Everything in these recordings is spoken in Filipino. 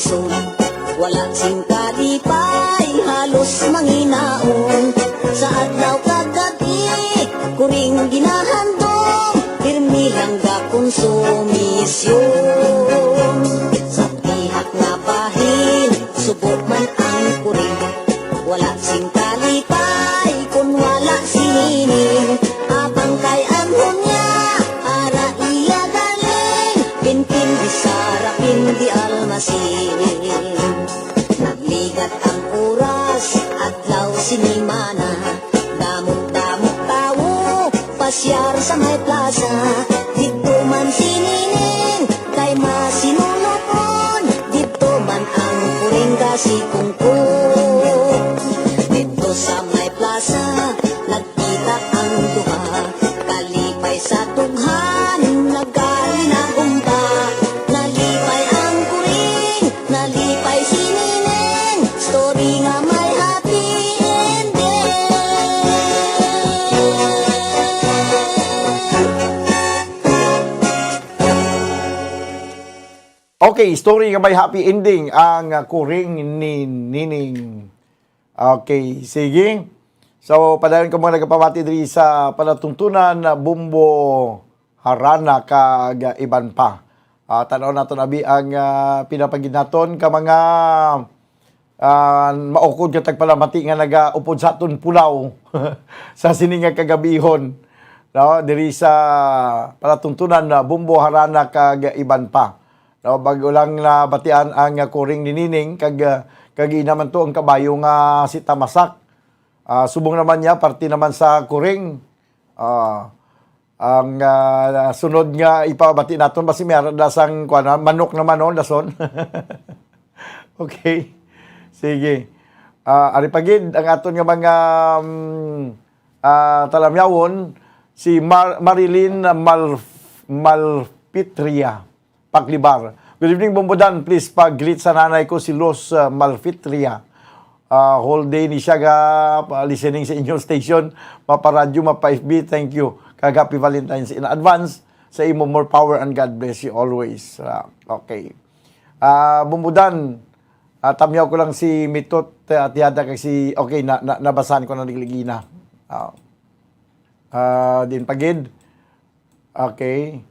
ison. Wala sing kalipay, halos manginaon. Sa adlaw kagati, kuring ginahandog, pirmi lang ga konsumisyon. Sa tihak nga bahin, subok man ang kuring. Wala sing kalipay, kung wala sinining. Abang kay anhon niya, ara iya galing. Pinpin di sarapin di almasinin. Nagligat ang oras, adlaw sinimana. Damot-damot tawo, pasyar sa may plaza. Dito man sinining, kay masinunokon. Dito man ang kuring kasi kungkong. Dito sa may plaza, nagkita ang duha. Kalipay sa tughan, naggali na gumba. Nalipay ang kuring, nalipay sinining. Story nga may happy ending. Okay, story nga may happy ending ang kuring ni Nining. Okay, sige. So, padayon ko mga nagpamati diri sa panatuntunan na Bumbo Harana kag iban pa. Tanaw naton abi ang pinapagid naton ka mga maukod ka tagpalamati nga nagaupod sa aton pulaw sa sininga kagabihon. No, diri sa panatuntunan na Bumbo Harana kag iban pa. No, bago lang na batian ang kuring ni Nining kag naman to ang kabayo nga si Tamasak. Subong naman niya, parte naman sa kuring. Ang sunod nga ipabati naton basi meron dasang manok na manon dason. Okay. Sige. Ari pagid ang aton nga mga talamyawon si Marilyn Malfitria Paglibar. Good evening, Bumbudan. Please pag-greet sa nanay ko si Los Malfitria. Whole day ni siya listening sa inyong station. Maparadyo, mapa-FB. Thank you. Happy Valentine's in advance. Sa imo, more power and God bless you always. Okay. Bumbudan, tamyaw ko lang si Mitot at yada kasi, okay, nabasahan ko na nagligina. Din pagid. Okay.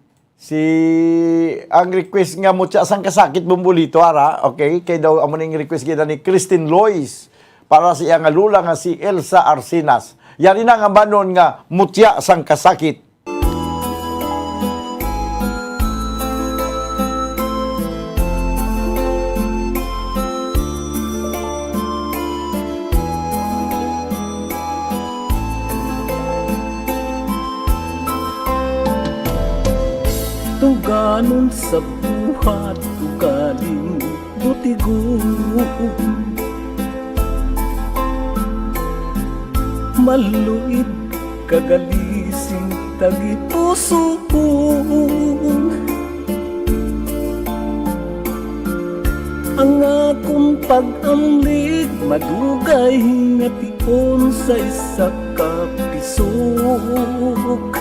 Ang request nga mo siya sang kasakit bumbulito ara, okay, kay daw amo ning request kita ni Christine Lois para sa iyang lula nga si Elsa Arsinas. Yari na nga banon nga mutya sang kasakit. Tuganon sa buhat, tugaling butigon. Maluid kagalising tagipuso. Ang akong pag-amlig madugay nga tion sa isa ka pisok.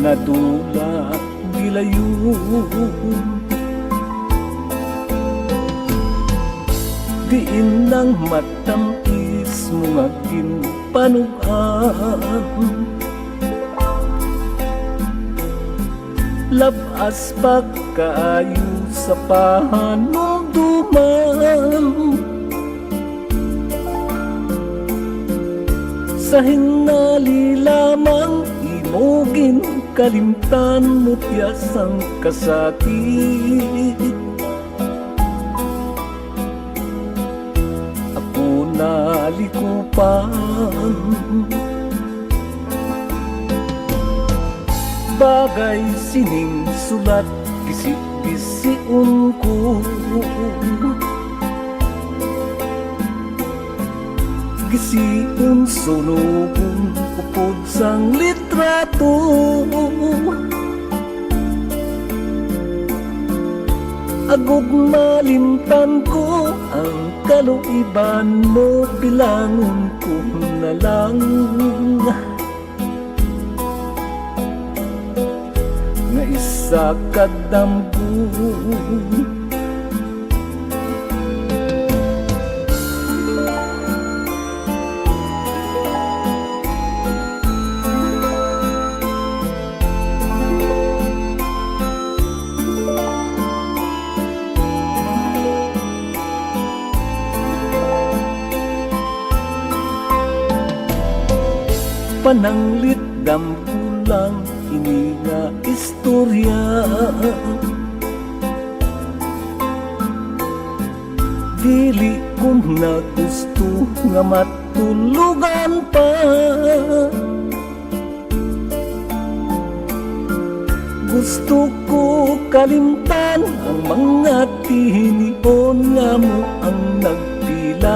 Nadula gilayon, diin nang matamis mga ginpanugan. Labas pagkaayo sa pahanumduman, sa hinali lamang imogin kalimtan mo tiyasang kasakit. Ako nalikupan, bagay sining sulat kisi-kisiun ko. Gisiun sunukun upod sang litrato. Agud malimtan ko ang kaluiban mo, bilangon ko na lang. Nga isa isa kadamgo. Pananglit dampulang ini nga istorya, dili ko na gusto nga matulugan pa. Gusto ko kalimtan ang mga tinion nga mo ang nagpilas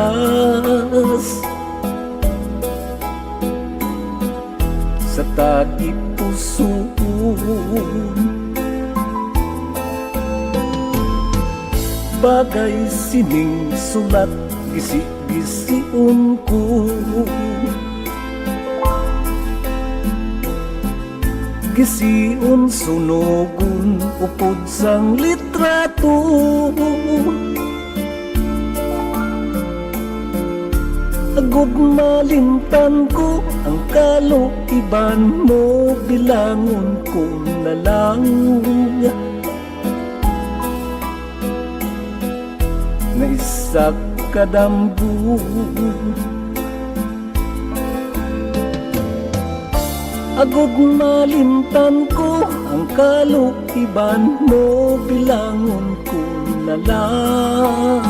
sa tagi pusoon. Bagay sining sulat gisi-gisiun ko, gisiun sunogun upod sang litrato. Agud malimtan ko ang kaluiban mo, bilangon ko na lang na isa kadamgo. Agud malimtan ko ang kaluiban mo, bilangon ko na lang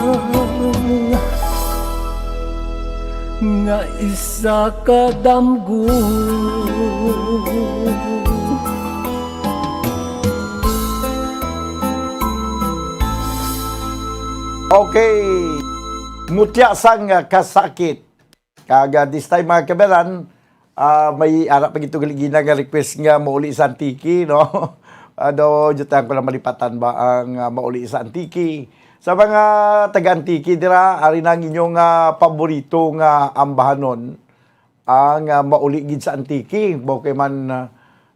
nga isa kadamgo. Okay, mutya sang kasakit. Kaga this time mga kaberan, may arap pa gito galigina nga request nga mauli sa Antiki, no? Jutan ko na malipatan ba ang mauli sa Antiki. Sa mga taga-Antiki dira, ari nang inyong paborito nga ambahanon ang mauli gid sa Antiki. Bokay man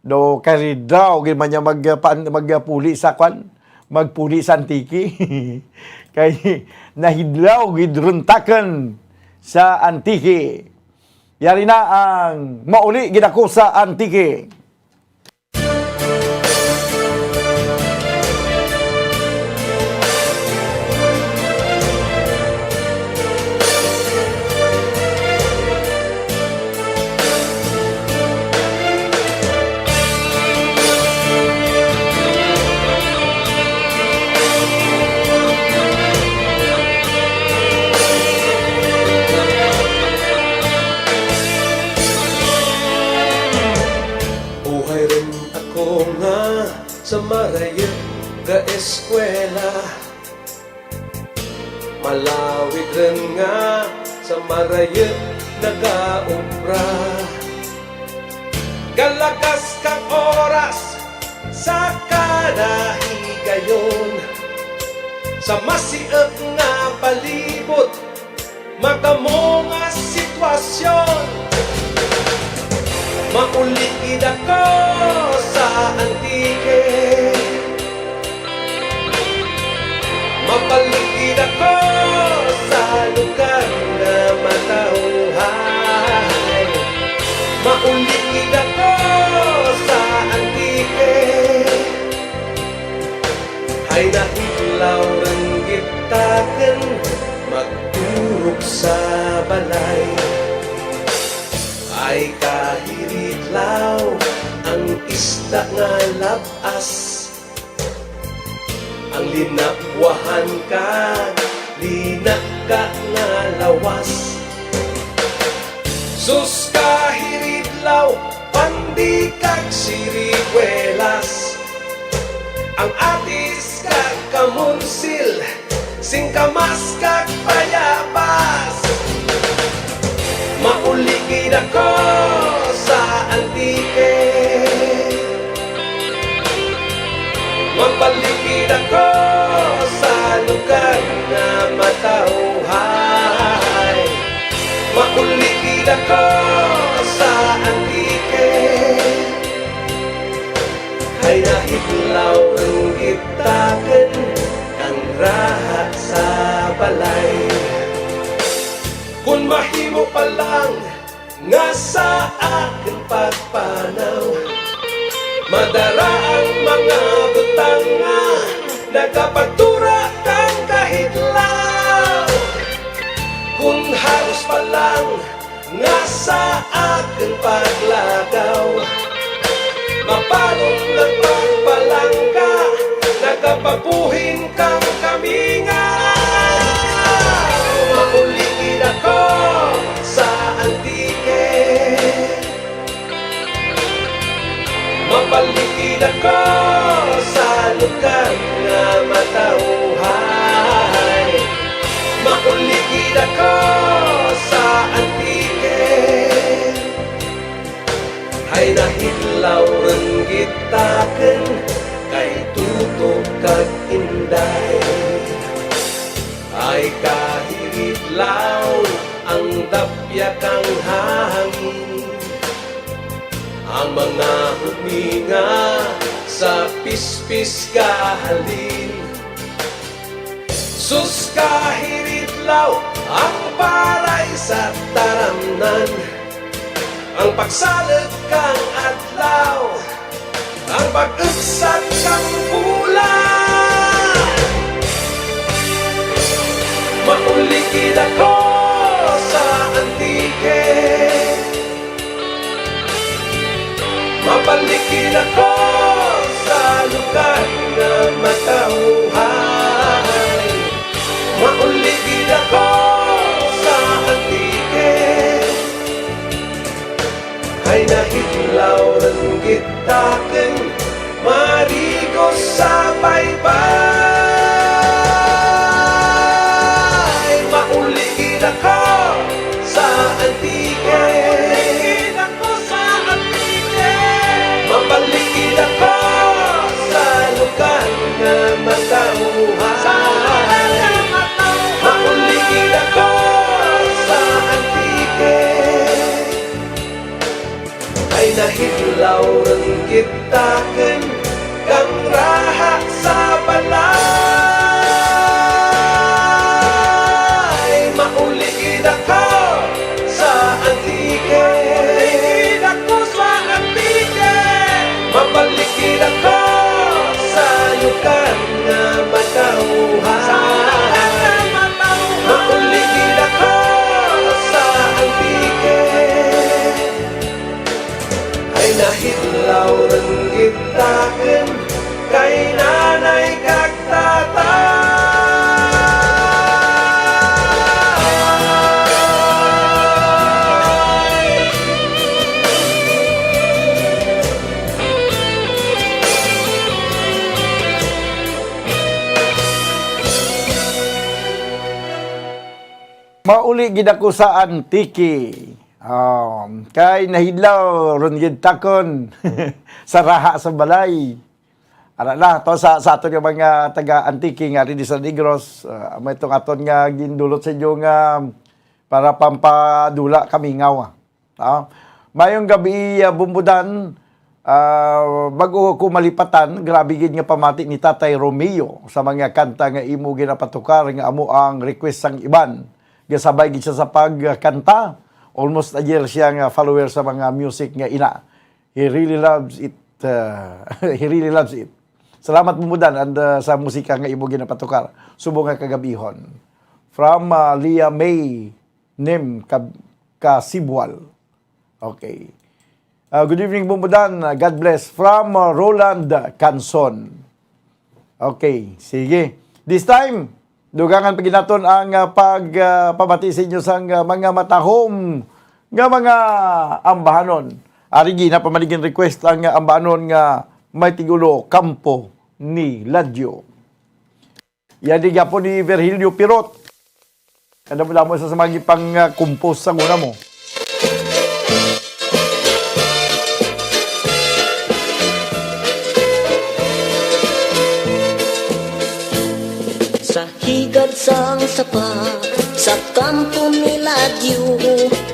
do kari daw gid man niya magpuli sa kwan, magpuli sa Antiki. Kay nahidlaw gid runtaken sa Antiki. Yari na ang mauli gid ako sa Antiki. Sa marayot ga eskwela, malawig rin nga sa marayot nagaubra. Galakas kang oras sa kanahigayon, sa masiag nga palibot magamo nga sitwasyon. Maulikid ako sa Antike, mapalikid ako sa lugar na matauhay. Maulikid ako sa Antike, ay nahitlaw rin gitaken magturok sa balay. Ay kahiritlaw ang isda nga labas, ang linakwahan ka, linaka nga lawas. Sus kahiritlaw, pandikag sirikwelas, ang atis kag kamunsil, singkamas kag payabas. Maulikid ako sa Antike, mapalikid ako sa lugar na matauhay. Maulikid ako sa Antike, ay nahitlaw Nahidlaw ng gitaken Kang raha sa balay Kung mahimo pa lang Nga sa akin pagpanaw Madara ang mga butang nga Nagkapagtura kang kahitlaw Kung halos pa lang Nga sa akin paglagaw Mapalong ng pagpalangka Nagkapabuhin kang kaminga Mauligid ako sa antike Mapaligid ako sa lugar na matauhay Mauligid ako sa antike Ay nahidlaw ng gitaken Kay tutok kag inday Ay kahidlaw ang dapya kang hangin Ang mga huminga sa pispis kahalin Sus kahidlaw ang palay sa taramnan Ang pagsalag kang adlaw Ang pag-ugsat kang bulan Mauligid ako sa antike Mapaligid ako sa lugar na matauhay Mauligid ako sa antike Ay nahidlaw ng gitaken Marigo sa baybay Mauligid ako sa antike Mauligid ako sa antike Mapaligid ako sa lugar na matauhay Mauligid ako sa antike Ay nahidlaw ng gitaken Kang raha sa balay Mauligid ako sa antike Mauligid ako sa antike Mapaligid ako sa lugar na matauhay Mauligid ako sa antike Ay nahidlaw ng gitaken Kay nanay kag tatay Mauli gid ako sa antike. Kay nahidlaw ron gid takon sa raha sa balay. Ara na to sa aton nga mga taga antike nga rin sa Negros, may itong aton nga gindulot sa inyo nga para pampadula kami ngaw. Mayong gabi bumbudan, bago ko malipatan, grabe gid nga pamati ni Tatay Romeo sa mga kanta nga imo ginapatukar nga amo ang request sang iban. Gasabay gid siya sa pagkanta. Almost a year siya nga follower sa mga music nga ina. He really loves it. He really loves it. Salamat bumudan and sa musika nga imo ginapatukar. Subo nga kagabihon. From Leah May Nim Kasibwal. Okay. Good evening bumudan. God bless. From Roland Canson. Okay, sige. This time, dugangan pa ginaton ang pagpabati sa inyo sa mga matahom nga mga ambahanon. Ari gina pamaligin request ang ambahanon nga may tigulo kampo ni Ladyo. Yan di po ni Virgilio Pirot. Kada mo mo sa samagi pang compose sa una mo. Sa higad sang sapa sa kampo ni Ladyo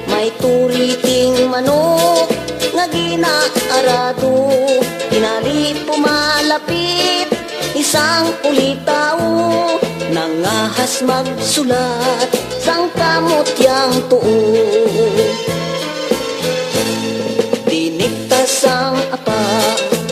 may turiting manok nga ginaarado inali pumalapit ang ulitaw, nangahas magsulat sang kamot yang tuo. Dinikta sang apa,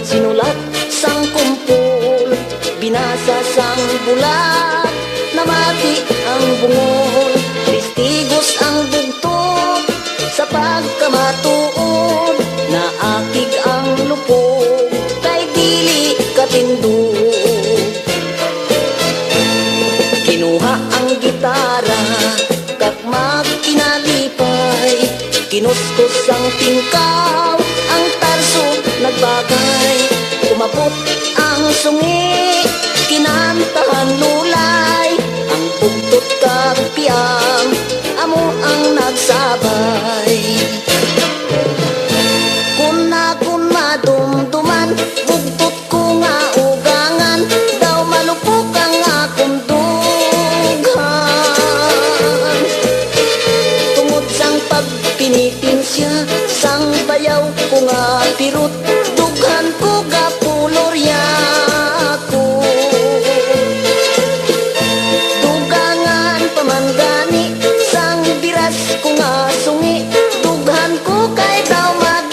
sinulat sang kumpul, binasa sang bulat, namati ang bungol, testigos ang bugtod sa pagkamatuod, naakig ang lupog kay dili katindog. Kinuha ang gitara kag magkinalipay, kinuskos ang tingkaw, ang tarso nagbagay, umabot ang sungi, kinantahan lulay, ang bugtot kag piyang, amo ang nagsabay. Kun madumduman, bugtot ko nga ugangan, daw malupok ang akong dughan. Tungod sang pagpinitin siya, sang bayaw ko nga pirut, dughan ko gapulorya ko. Dugangan pamangani, sang biras ko nga sungi, dughan ko kay daw magising.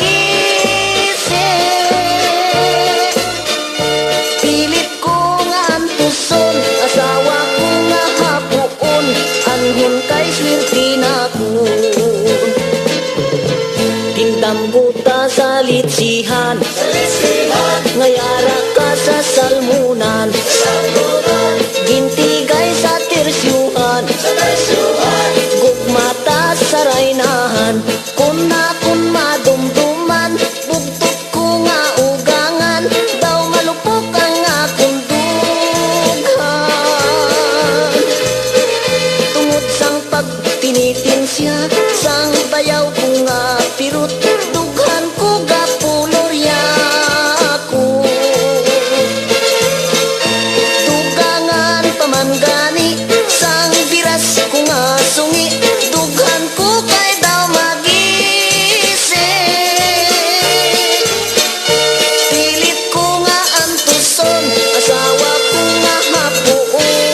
Pilit ko nga antuson, asawa ko nga hapuon, anhon kay swerte na ko. Tindam buta sa litsihan, ngayara ka sa salmunan, gintigay sa tersyuhan, gugmata sa raynahan. Kun madumduman, bugtot ko nga ugangan, daw malupok ang akong dughan. Tungod sang pagpinitin siya, sang bayaw ko nga pirut, dughan ko gapulorya ko. Dugangan pamangani, sang biras ko nga sungi, dughan ko kay daw magising. Pilit ko nga antuson, asawa ko nga hapuon,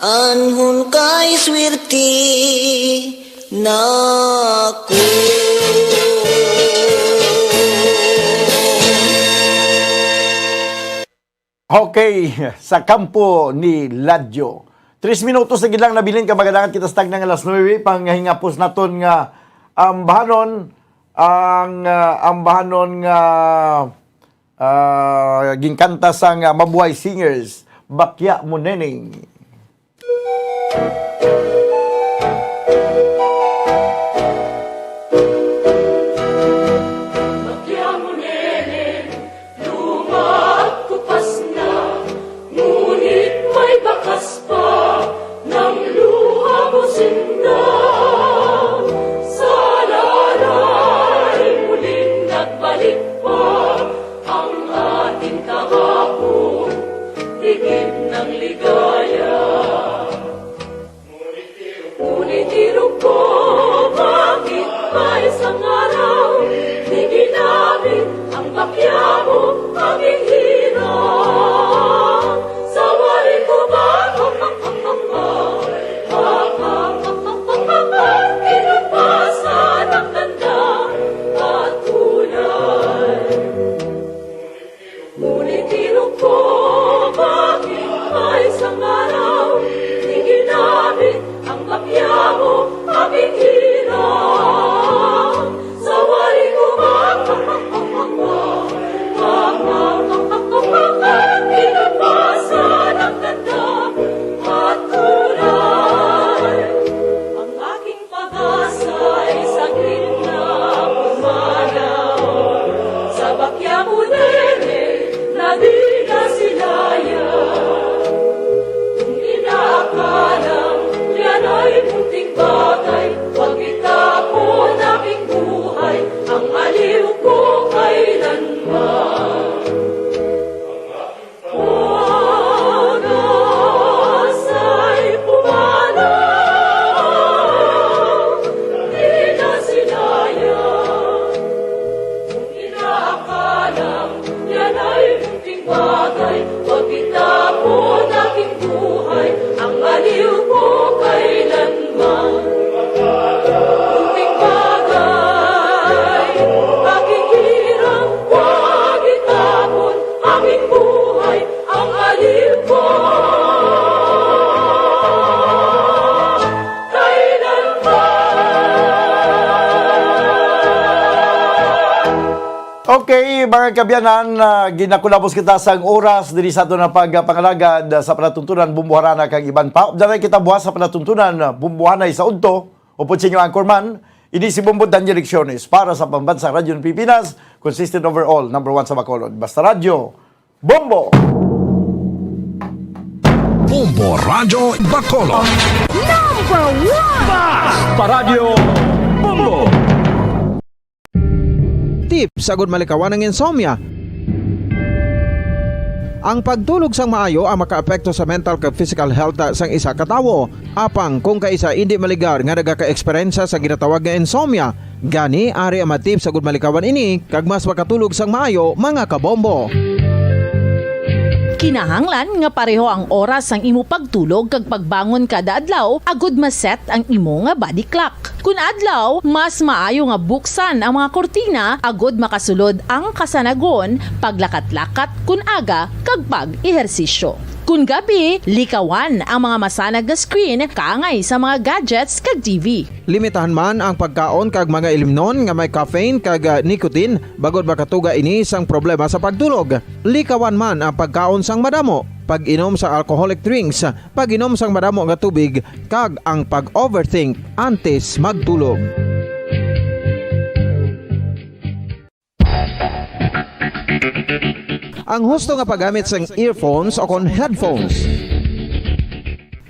anhon kay swerte na ko. Okay, sa kampo ni Ladyo. 3 minutos na gilang nabilin ka magadangan kita stag ng alas 9 panghingapos naton nga ambahanon nga ginkanta sang Mabuhay Singers, Bakya Mo Neneng. Bakya mo neneng, luma at kupas na, ngunit may bakas pa ng luha mo sinda. Sa lalay muling nagbalik pa ang ating kahapon, tigib ng ligaya. Ngunit irog ko, bakit ba isang araw di ginamit ang bakya mo, aming hirap? Sawarin ko ba? Inapasan ang ganda at kulay. Ngunit irog ko, bakit ba isang araw di ginamit ang bakya mo, aming hirap? Sawarin ko ba? Inapasan ang ganda at kulay. Ang aking pag-asa ay saglit na pumanaw sa bakya mo nene na di na silaya. Kung ina ako Okay, mga kabyanan, ginakulabos kita sa oras diri sa ato na pagpangalagad sa panatuntunan bumbuharana kag iban pa. Daray kita buhat sa panatuntunan bumbuhanay sa udto. Upod sa inyo anchorman, ini si Bombo Dan Direcciones para sa Pambansang Radyo ng Pilipinas, consistent overall, number 1 sa Bacolod. Basta Radyo, Bombo! Bombo Radyo Bacolod. Paradyo Bombo! Tip sagod malikawan ng insomnia. Ang pagtulog sang maayo ang makaapekto sa mental kag physical health sang isa ka tawo. Apang kung kaisa hindi maligar nga nagaka-eksperyensya sa ginatawag nga insomnia, gani ari ang matip sagod malikawan ini kag mas makatulog sang maayo mga kabombo. Kinahanglan nga pareho ang oras ang imo pagtulog kag pagbangon kada adlaw agud maset ang imo nga body clock. Kun adlaw, mas maayo nga buksan ang mga kortina agud makasulod ang kasanagon, paglakat-lakat kun aga kag pag-ehersisyo. Kun gabi, likawan ang mga masanag nga screen kaangay sa mga gadgets kag TV. Limitahan man ang pagkaon kag mga ilimnon nga may caffeine kag nicotine bagod makatuga ini sang problema sa pagtulog. Likawan man ang pagkaon sang madamo, pag-inom sa alcoholic drinks, pag-inom sang madamo nga tubig kag ang pag-overthink antes magtulog. Ang husto nga paggamit sang earphones o kon headphones.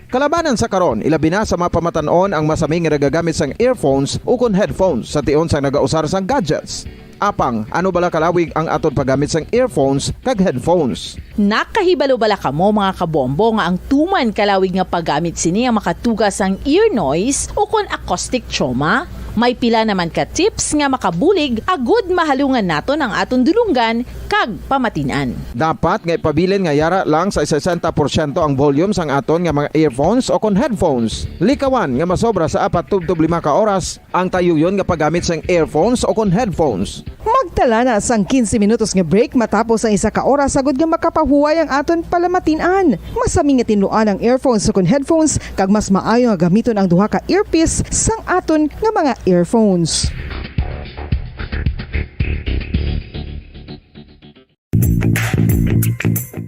Kalabanan sa karon, ilabi na sa mga pamatanon ang masami nga nagagamit sang earphones o kon headphones sa tion sang nagausar sang gadgets. Apang, ano bala kalawig ang aton paggamit sang earphones kag headphones? Nakahibalo bala kamo mga kabombo nga ang tuman kalawig nga paggamit sini ang makatugas ang ear noise o kon acoustic trauma? May pila naman ka tips nga makabulig agud mahalungan naton ang aton dulunggan kag pamatinan. Dapat nga ipabilin nga yara lang sa 60% ang volume sang aton nga mga earphones o kon headphones. Likawan nga masobra sa 4-5 ka oras ang tayuyon nga paggamit sang earphones o kon headphones. Magtala na sang 15 minutos nga break matapos ang 1 ka oras sagod nga makapahuway ang aton palamatinan. Masami nga tinluan ang earphones o kon headphones kag mas maayo nga gamiton ang duha ka earpiece sang aton nga mga earphones.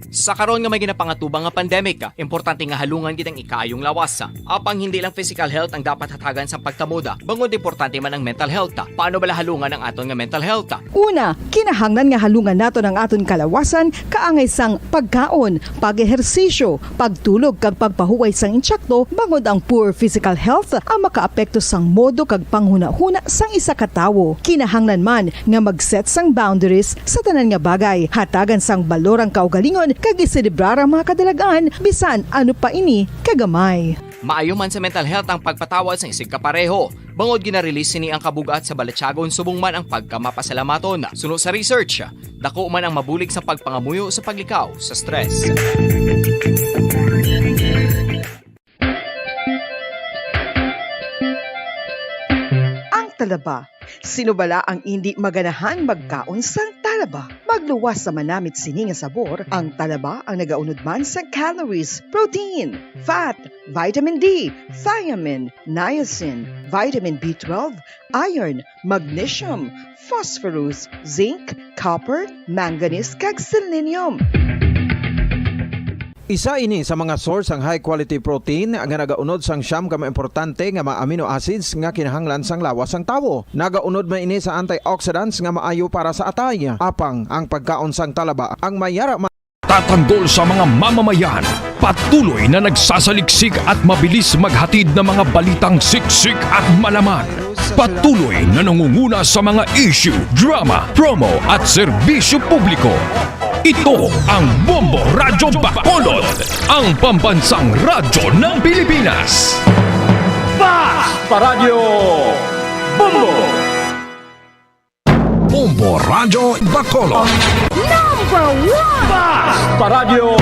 Sa karon nga may ginapangatubang nga pandemic, importante nga halungan kitang ikayong lawas. Apang hindi lang physical health ang dapat hatagan sa pagtamuda, bangod importante man ang mental health. Paano bala halungan ang aton nga mental health? Una, kinahanglan nga halungan naton ang aton kalawasan kaangay sang pagkaon, pag-ehersisyo, pagtulog kag pagpahuway sang insyakto bangod ang poor physical health ang makaapekto sang modo kag panghuna-huna sang isa ka tawo. Kinahanglan man nga mag-set sang boundaries sa tanan nga bagay, hatagan sang balorang kaugalingon kag iselebrar ang mga kadalagaan bisan ano pa ini kagamay. Maayo man sa mental health ang pagpatawad sa isig kapareho. Bangod ginarelease sini ang kabugat sa Balatyagon subong man ang pagkamapasalamaton. Suno sa research, dako man ang mabulig sa pagpangamuyo sa paglikaw sa stress. Ang talaba. Sino bala ang hindi maganahan magkaon sang talaba? Magluwas sa manamit sini nga sabor, ang talaba ang nagaunod man sa calories, protein, fat, vitamin D, thiamine, niacin, vitamin B12, iron, magnesium, phosphorus, zinc, copper, manganese kag selenium. Isa ini sa mga source ang high quality protein nga nagaunod sang siyam ka importante nga mga amino acids nga kinahanglan sang lawas sang tawo. Nagaunod man ini sa antioxidants nga maayo para sa atay. Apang ang pagkaon sang talaba ang mayara Tatanggol sa mga mamamayan. Patuloy na nagsasaliksik at mabilis maghatid ng mga balitang siksik at malaman. Patuloy na nangunguna sa mga issue, drama, promo at serbisyo publiko. Ito ang Bombo Radyo Bacolod, ang pambansang radyo ng Pilipinas. Paradyo Bombo! Bombo Radyo Bacolod. Paradyo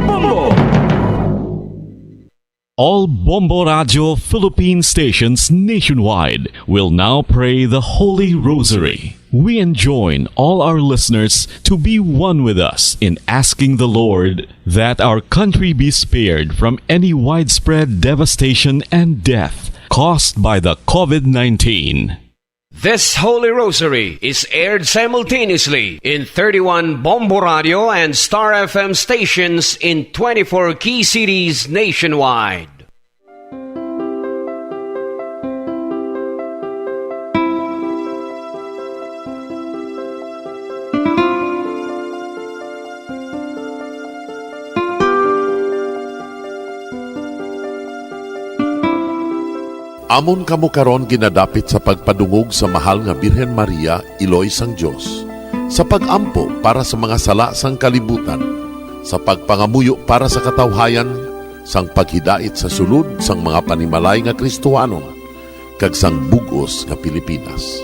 Bombo! All Bombo Radio Philippine stations nationwide will now pray the Holy Rosary. We enjoin all our listeners to be one with us in asking the Lord that our country be spared from any widespread devastation and death caused by the COVID-19. This Holy Rosary is aired simultaneously in 31 Bombo Radio and Star FM stations in 24 key cities nationwide. Amon kamo karon ginadapit sa pagpadungog sa mahal nga Birhen Maria, Iloy sang Dios, sa pagampo para sa mga sala sang kalibutan, sa pagpangamuyo para sa katawhayan, sang paghidait sa sulod sang mga panimalay nga Kristohanon, kag sang bugos nga Pilipinas.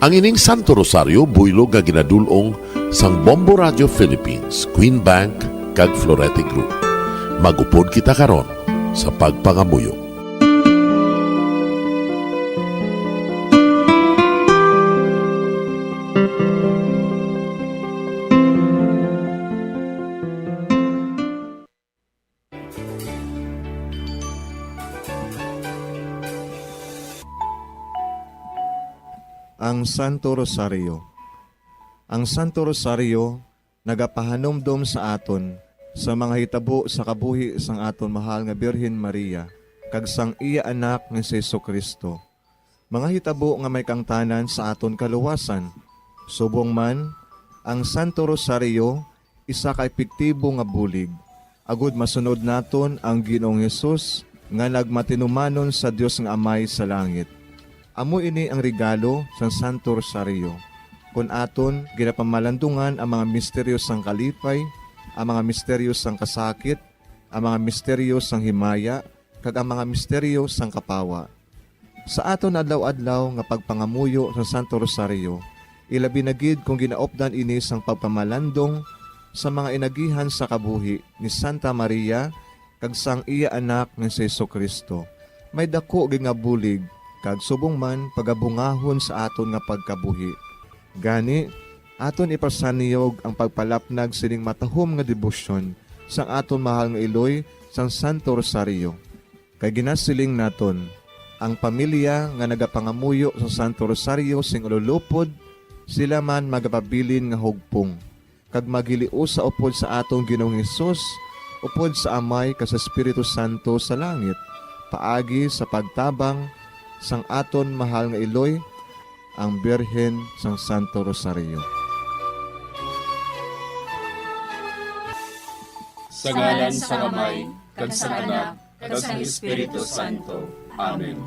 Ang ining Santo Rosario buylog nga ginadulong sang Bombo Radio Philippines, Queen Bank, kag Florete Group. Magupod kita karon sa pagpangamuyo. Ang Santo Rosario. Ang Santo Rosario nagapahanumdum sa aton sa mga hitabo sa kabuhi sang aton mahal nga Birhen Maria kag sang iya anak ni Jesucristo. Mga hitabo nga may kangtanan sa aton kaluwasan. Subong man, ang Santo Rosario isa ka epektibo nga bulig. Agud masunod naton ang Ginoong Hesus nga nagmatinumanon sa Dios nga Amay sa langit. Amo ini ang regalo sa Santo Rosario. Kung aton ginapamalandungan ang mga misteryo sang kalipay, ang mga misteryo sang kasakit, ang mga misteryo sang himaya, kag ang mga misteryo sang kapawa. Sa aton adlaw-adlaw nga pagpangamuyo sa Santo Rosario, ilabi na gid kung ginaopdan ini sang pagpamalandong sa mga inagihan sa kabuhi ni Santa Maria kag sang iya anak ni Jesucristo. May dako gid nga bulig kag subong man pagabungahon sa aton nga pagkabuhi. Gani, aton ipasaniyog ang pagpalapnag sining matahom nga debosyon sang aton mahal nga Iloy sang Santo Rosario. Kay ginasiling naton, ang pamilya nga nagapangamuyo sa Santo Rosario sing ululupod, sila man magapabilin nga hugpong. Kag magiliu sa upod sa atong Ginoong Hesus, upod sa Amay kas Espiritu Santo sa langit, paagi sa pagtabang sang aton mahal nga Iloy, ang Birhen sang Santo Rosario. Sa ngalan sa Amay, kag sa Anak, kag sa Espiritu Santo. Amen.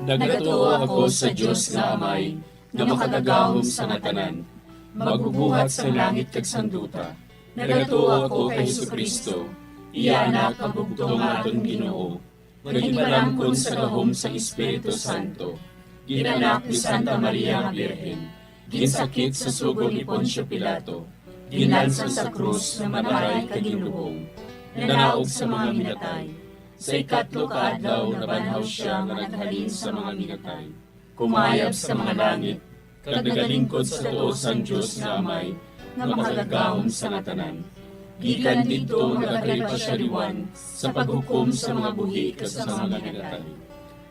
Nagatuo ako sa Diyos na Amay, na makadagahom sa natanan, magbubuhat sa langit kag sanduta. Nagatuo ako kay Jesucristo, iya anak ang bugtong aton Ginoo, nagibalamkon sa gahom sa Espiritu Santo, ginanak ni Santa Maria nga Birhen, ginsakit sa sugod ni Poncio Pilato, ginalsa sa krus na matay kag ginuhong, nanaog sa mga minatay. Sa ikatlo ka adlaw nabanhaw siya nga naghalin sa mga minatay, kumayab sa mga langit, kag nagalingkod sa tuo sang Dios nga Amay, nga makagagahom sa natanan. Gikan dito nagakalipasyariwan sa paghukom sa mga buhi kas sa mga minatay.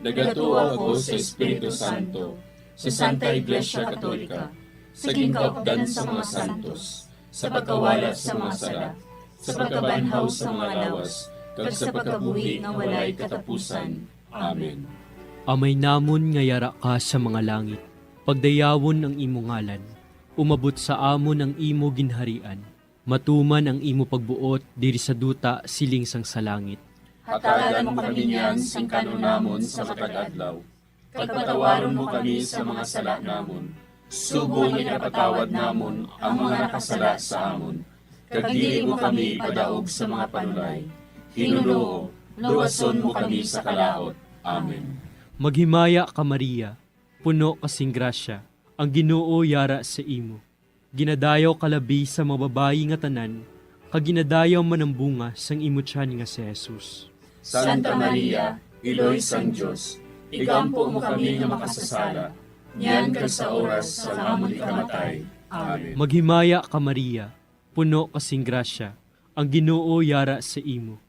Nagatuo ako sa Espiritu Santo, sa Santa Iglesia Katolika, sa gingkaupdan sa mga santos, sa pagkawalat sa mga sala, sa pagkabanhaw sa mga lawas, kag sa pagkabuhi nga walay katapusan. Amen. Amay namon nga yara ka sa mga langit, pagdayawon ang imo ngalan, umabot sa amon ang imo ginharian, matuman ang imo pagbuot diri sa duta siling sang sa langit. Hatagan mo kami niyan sing kanon namon sa matag adlaw. Pagpatawaron mo kami sa mga sala namon. Subong ipatawad namon ang mga nakasala sa amon. Kag dili mo kami padaog sa mga panulay. Hinuloo, luwason mo kami sa kalaot. Amen. Maghimaya ka Maria, puno kasing grasya, ang Ginoo yara sa imo. Ginadayaw kalabi sa mga babayi nga tanan, kag ginadayaw man ang bunga sang imo tiyan nga si Jesus. Santa Maria, Iloy sang Dios, igampo mo kami nga makasasala, niyan kag sa oras sa amon ikamatay. Amen. Maghimaya ka Maria, puno kasing grasya, ang Ginoo yara sa imo.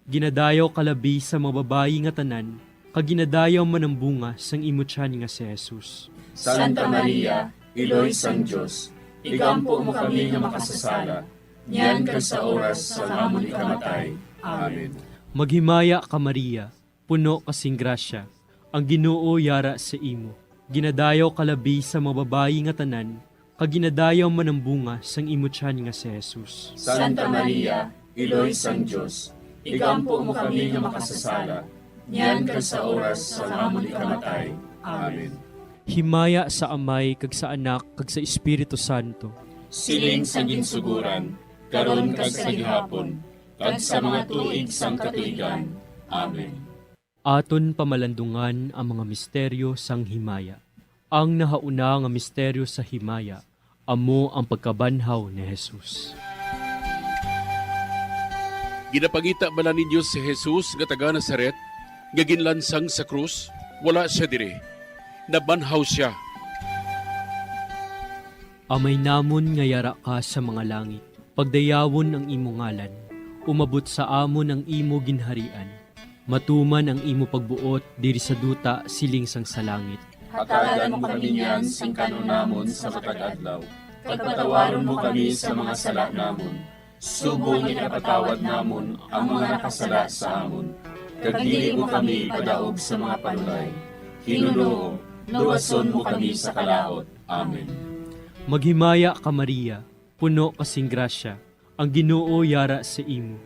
Ginadayaw kalabi sa mga babayi nga tanan, kag ginadayaw man ang bunga sang imo tiyan nga si Jesus. Santa Maria, Iloy sang Diyos, igampo mo kami nga makasasala, niyan kag sa oras sa amon ikamatay. Amen. Maghimaya ka Maria, puno kasing grasya, ang Ginoo yara sa imo. Ginadayaw kalabi sa mga babayi nga tanan, kag ginadayaw man ang bunga sang imo tiyan nga si Jesus. Santa Maria, Iloy sang Diyos, igampo mo kami nga makasasala, niyan kag sa oras sa amon ikamatay. Amen. Himaya sa Amay, kag sa Anak, kag sa Espiritu Santo. Siling sa ginsuguran, karon kag sa gihapon, kag sa mga tuig sang katuigan. Amen. Aton pamalandungan ang mga misteryo sang himaya. Ang nahauna nga misteryo sa himaya, amo ang pagkabanhaw ni Jesus. Ginapangita bala ninyo si Jesus nga taga Nazaret, nga ginlansang sa krus, wala siya dire. Nabanhaw siya. Amay namon nga yara ka sa mga langit, pagdayawon ang imo ngalan, umabot sa amon ang imo ginharian, matuman ang imo pagbuot diri sa duta siling sang sa langit. Hatagan mo kami niyan sing kanon namon sa matag adlaw. Pagpatawaron mo kami sa mga sala namon. Subong ipatawad namon ang mga nakasala sa amon. Kag dili mo kami padaog sa mga panulay. Hinunoo, luwason mo kami sa kalaot. Amen. Maghimaya ka Maria, puno kasing grasya, ang Ginoo yara sa imo.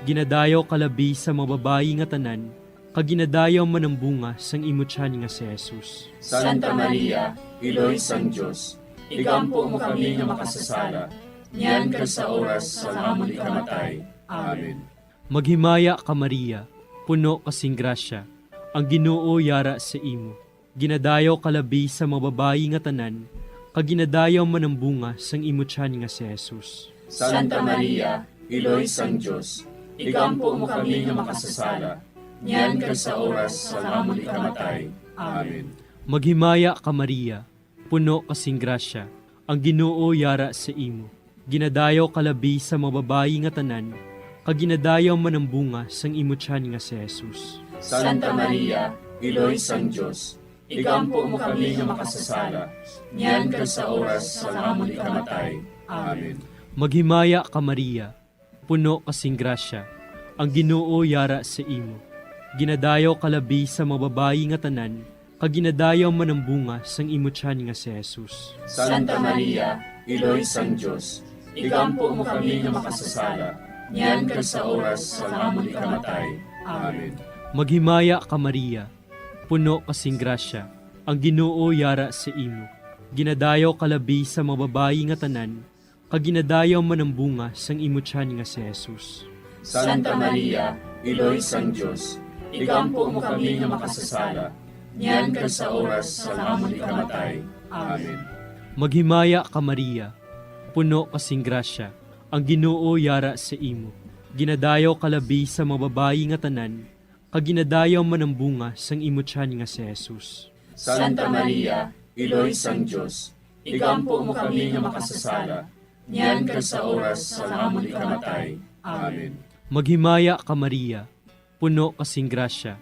Ginadayaw kalabi sa mga babayi nga tanan, kag ginadayaw man ang bunga sang imo tiyan nga si Jesus. Santa Maria, Iloy sang Diyos, igampo mo kami nga makasasala, niyan kag sa oras sa amon ikamatay. Amen. Maghimaya ka Maria, puno kasing grasya, ang Ginoo yara sa imo. Ginadayaw kalabi sa mga babayi nga tanan, kag ginadayaw man ang bunga sang imo tiyan nga si Jesus. Santa Maria, Iloy sang Diyos, igampo mo kami nga makasasala, niyan kag sa oras sa amon ikamatay. Amen. Maghimaya ka Maria, puno kasing grasya, ang Ginoo yara sa imo. Ginadayaw kalabi sa mga babayi nga tanan, kag ginadayaw man ang bunga sang imo tiyan nga si Jesus. Santa Maria, Iloy sang Diyos, igampo mo kami nga makasasala, niyan kag sa oras sa amon ikamatay. Amen. Maghimaya ka Maria, puno kasing grasya, ang Ginoo yara sa imo. Ginadayaw kalabi sa mga babayi nga tanan, kag ginadayaw man ang bunga sang imo tiyan nga si Jesus. Santa Maria, Iloy sang Diyos, igampo mo kami nga makasasala, niyan kag sa oras sa amon ikamatay. Amen. Maghimaya ka Maria, puno kasing grasya, ang Ginoo yara sa imo. Ginadayaw kalabi sa mga babayi nga tanan, kag ginadayaw man ang bunga sang imo tiyan nga si Jesus. Santa Maria, Iloy sang Diyos, igampo mo kami nga makasasala, niyan kag sa oras sa amon ikamatay. Amen. Maghimaya ka Maria, puno kasing grasya, ang Ginoo yara sa imo. Ginadayaw kalabi sa mga babayi nga tanan, kag ginadayaw man ang bunga sang imo tiyan nga si Jesus. Santa Maria, Iloy sang Diyos, igampo mo kami nga makasasala, niyan kag sa oras sa amon ikamatay. Amen. Maghimaya ka Maria, puno kasing grasya,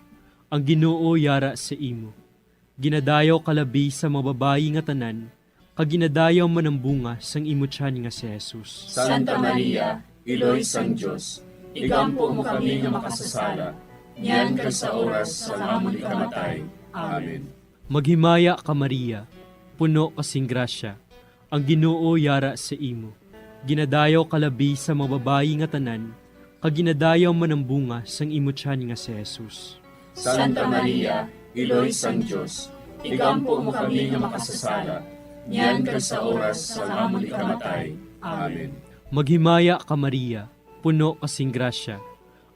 ang Ginoo yara sa imo. Ginadayaw kalabi sa mga babayi nga tanan, kag ginadayaw man ang bunga sang imo tiyan nga si Jesus. Santa Maria, Iloy sang Diyos, igampo mo kami nga makasasala, niyan kag sa oras sa amon ikamatay. Amen. Maghimaya ka Maria, puno kasing grasya, ang Ginoo yara sa imo. Ginadayaw kalabi sa mga babayi nga tanan, kag ginadayaw man ang bunga sang imo tiyan nga si Jesus. Santa Maria, Iloy sang Diyos, igampo mo kami nga makasasala, niyan kag sa oras sa amon ikamatay. Amen. Maghimaya ka Maria, puno kasing grasya,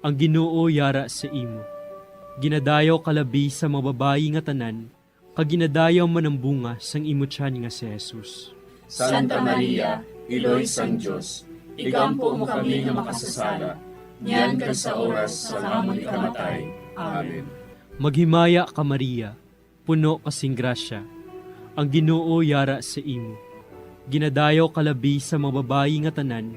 ang Ginoo yara sa imo. Ginadayaw kalabi sa mga babayi nga tanan, kag ginadayaw man ang bunga sang imo tiyan nga si Jesus. Santa Maria, Iloy sang Diyos, igampo mo kami nga makasasala, niyan kag sa oras sa amon ikamatay. Amen. Maghimaya ka Maria, puno kasing grasya, ang Ginoo yara sa imo. Ginadayaw kalabi sa mga babayi nga tanan,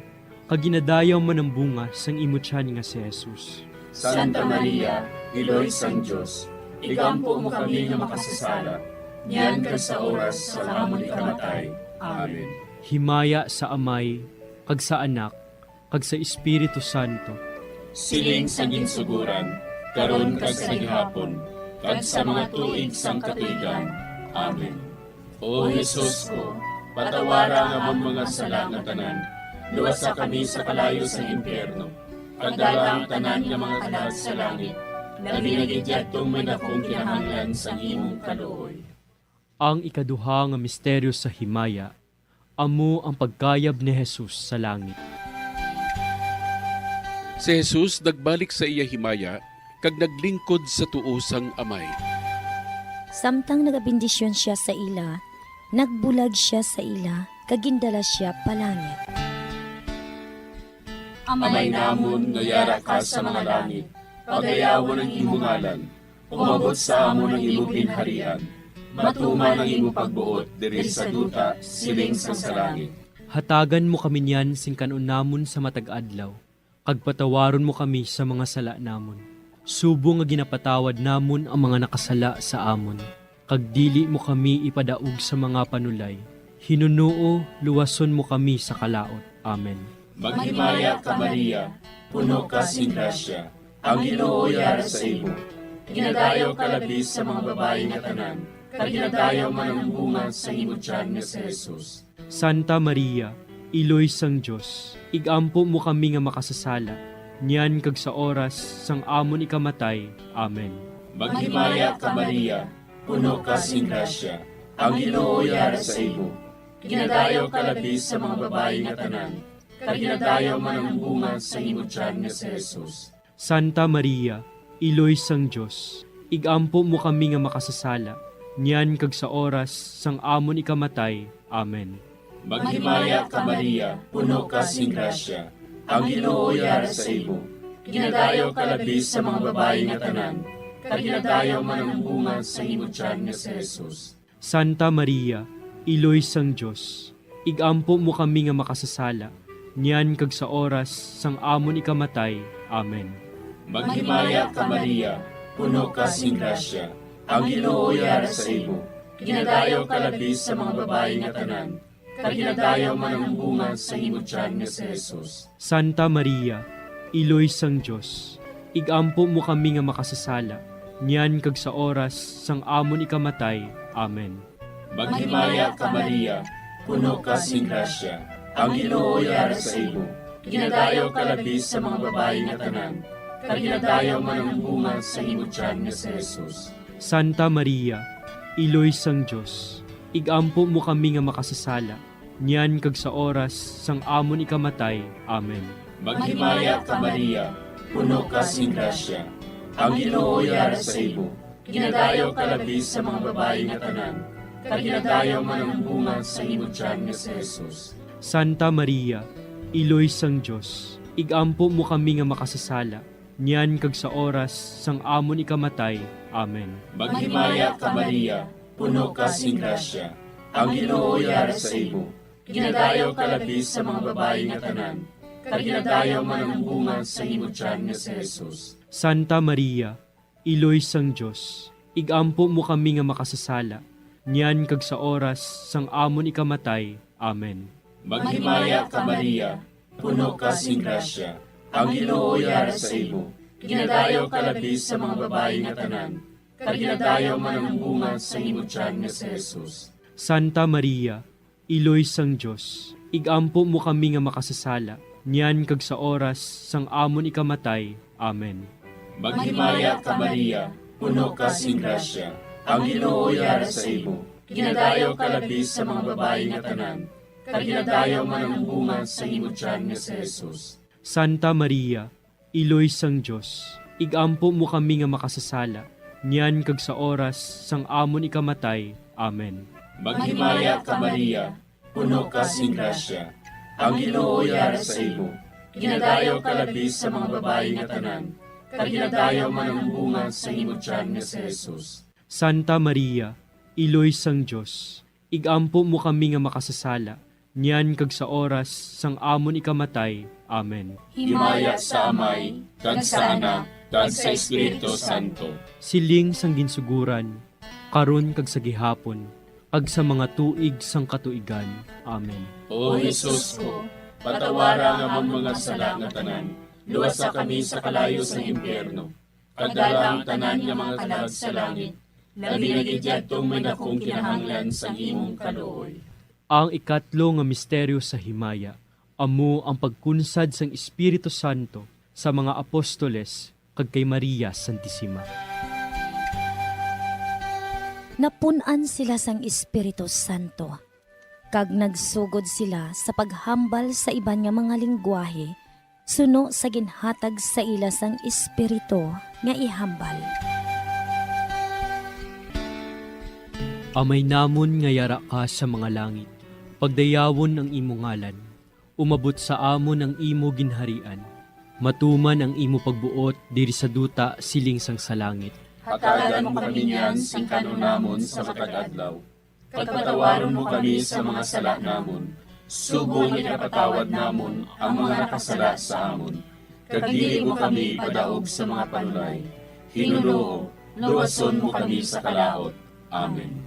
kag ginadayaw man ang bunga sang imo tiyan nga si Jesus. Santa Maria, Iloy sang Diyos, igampo mo kami nga makasasala, niyan ka sa oras sa lamon ikamatay. Amen. Himaya sa Amay, kag sa Anak, kag sa Espiritu Santo. Siling sa ginsuguran, karon kag sa gihapon, kag sa mga tuig sang katuigan. Amen. O Jesus ko, patawara nga mong mga sala nga tanan, luwasa kami sa kalayo sa impyerno, kadala ang tanan nga mga kalag sa langit, nabinagidyatong may dakong kinahanglan sa imong kaluoy. Ang ikaduha nga misteryo sa himaya, amo ang pagkayab ni Jesus sa langit. Si Jesus nagbalik sa iya himaya, kag naglingkod sa tuo sang Amay. Samtang nagabindisyon siya sa ila, nagbulag siya sa ila, kagindala siya palangit. Amay namon nga yara ka sa mga langit, pagayawon ang imong ngalan, umabot sa amon ang imong ginharian, matuman ang imong pagbuot diri sa duta siling sa langit. Hatagan mo kami niyan sing kanon namon sa matag adlaw, kag patawaron mo kami sa mga sala namon. Subo nga ginapatawad namon ang mga nakasala sa amon, kag dili mo kami ipadaog sa mga panulay. Hinunuo, luwason mo kami sa kalaot. Amen. Maghimaya ka Maria, puno ka sing grasya, ang Ginoo yara sa imo. Ginadayaw ka labis sa mga babae nga tanan, kag ginadayaw man ang bunga sa imo tiyan nga si Jesus. Santa Maria, Iloy sang Diyos, igampo mo kami nga makasasala, niyan kag sa oras sang amon ikamatay. Amen. Maghimaya ka Maria, puno ka sing grasya, ang Ginoo yara sa imo. Ginadayaw ka labis sa mga babae nga tanan, kag ginadayaw man ang bunga sa imo tiyan nga si Jesus. Santa Maria, Iloy sang Diyos, igampo mo kami nga makasasala, niyan kag sa oras sang amon ikamatay. Amen. Maghimaya ka Maria, puno ka sing grasya, ang Ginoo yara sa imo. Ginadayaw ka labis sa mga babae nga tanan, kag ginadayaw man ang bunga sa imo tiyan nga si Jesus. Santa Maria, Iloy sang Diyos, igampo mo kami nga makasasala, niyan kag sa oras sang amon ikamatay. Amen. Maghimaya ka Maria, puno ka sing grasya, ang Ginoo yara sa imo. Ginadayaw ka labis sa mga babae nga tanan, kag ginadayaw man ang bunga sa imo tiyan nga si Jesus. Santa Maria, Iloy sang Diyos, igampo mo kami nga makasasala, niyan kag sa oras sang amon ikamatay. Amen. Maghimaya ka Maria, puno ka sing grasya, ang Ginoo yara sa imo. Ginadayaw ka labis sa mga babae nga tanan, kag ginadayaw man ang bunga sa imo tiyan nga si Jesus. Santa Maria, Iloy sang Diyos, igampo mo kami nga makasasala, niyan kag sa oras sang amon ikamatay. Amen. Maghimaya ka Maria, puno ka sing grasya, ang Ginoo yara sa imo. Ginadayaw ka labis sa mga babae nga tanan, kag ginadayaw man ang bunga sa imo tiyan nga si Jesus. Santa Maria, Iloy sang Diyos, igampo mo kami nga makasasala, niyan kag sa oras sang amon ikamatay. Amen. Maghimaya ka Maria, puno ka sing grasya, ang Ginoo yara sa imo. Ginadayaw ka labis sa mga babae nga tanan, kag ginadayaw man ang bunga sa imo tiyan nga si Jesus. Santa Maria, Iloy sang Diyos, igampo mo kami nga makasasala, niyan kag sa oras sang amon ikamatay. Amen. Maghimaya ka Maria, puno ka sing grasya, ang Ginoo yara sa imo. Ginadayaw ka labis sa mga babae nga tanan, kag ginadayaw man ang bunga sa imo tiyan nga si Jesus. Santa Maria, Iloy sang Diyos, igampo mo kami nga makasasala, niyan kag sa oras sang amon ikamatay. Amen. Maghimaya ka Maria, puno ka sing grasya, ang Ginoo yara sa imo. Ginadayaw ka labis sa mga babae nga tanan, kag ginadayaw man ang bunga sa imo tiyan nga si Jesus. Santa Maria, Iloy sang Diyos, igampo mo kami nga makasasala, niyan kag sa oras sang amon ikamatay. Amen. Maghimaya ka Maria, puno ka sing grasya, ang Ginoo yara sa imo. Ginadayaw ka labis sa mga babae nga tanan, kag ginadayaw man ang bunga sa imo tiyan nga si Jesus. Santa Maria, Iloy sang Diyos, igampo mo kami nga makasasala, niyan kag sa oras sang amon ikamatay. Amen. Himaya sa Amay, kag sa Anak, kag sa Espiritu Santo. Siling sang ginsuguran, karon kag sa gihapon, kag sa mga tuig sang katuigan. Amen. O Jesus ko, patawara nga among mga sala nga tanan, luwasa kami sa kalayo sa impyerno. Pagdala ang tanan nga mga kalag sa langit, labi na gidyadtong may dakong kinahanglan sa imong kaluoy. Ang ikatlo nga misteryo sa himaya, amo ang pagkunsad sang Espiritu Santo sa mga apostoles kag kay Maria Santissima. Napunan sila sang Espiritu Santo, kag nagsugod sila sa paghambal sa iban nga mga lingwahe, suno sa ginhatag sa ila sang Espiritu nga ihambal. Amay namon nga yara ka sa mga langit, pagdayawon ang imo ngalan, umabot sa amon ang imo ginharian, matuman ang imo pagbuot diri sa duta siling sang sa langit. Hatagan mo kami niyan sing kanunamon sa matag adlaw. Pagpatawaron mo kami sa mga sala namon, subong ikapatawad namon ang mga nakasala sa amon. Kag dili mo kami padaog sa mga panulay. Hinuloo, luwason mo kami sa kalaot. Amen.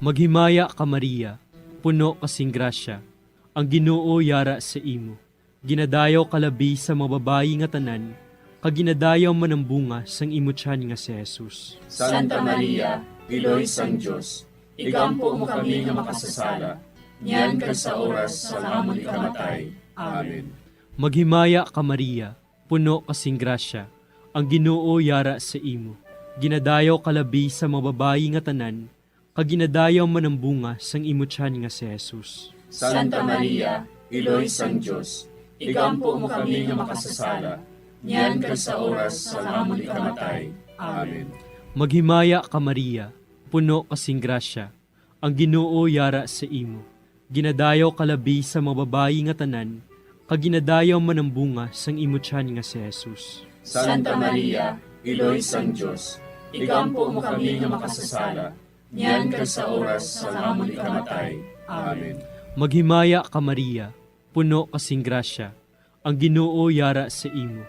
Maghimaya ka Maria, puno kasing grasya, ang Ginoo yara sa imo. Ginadayaw kalabi sa mga babayi nga tanan, kag ginadayaw man ang bunga sang imo tiyan nga si Jesus. Santa Maria, Piloy sang Diyos, igampo mo kami nga makasasala, niyan ka sa oras sa amon ikamatay. Amen. Maghimaya ka Maria, puno kasing grasya, ang Ginoo yara sa imo. Ginadayaw kalabi sa mga babayi nga tanan, kag ginadayaw man ang bunga sang imo tiyan nga si Jesus. Santa Maria, Piloy sang Diyos, igampo mo kami nga makasasala, niyan ka sa oras sa amon ikamatay. Amen. Maghimaya ka Maria, puno kasing grasya, ang Ginoo yara sa imo. Ginadayaw kalabi sa mga babayi nga tanan, kag ginadayaw man ang bunga sang imo tiyan nga si Jesus. Santa Maria, Piloy sang Diyos, igampo mo kami nga makasasala, niyan ka sa oras sa amon ikamatay. Amen. Maghimaya ka Maria, puno kasing grasya, ang Ginoo yara sa imo.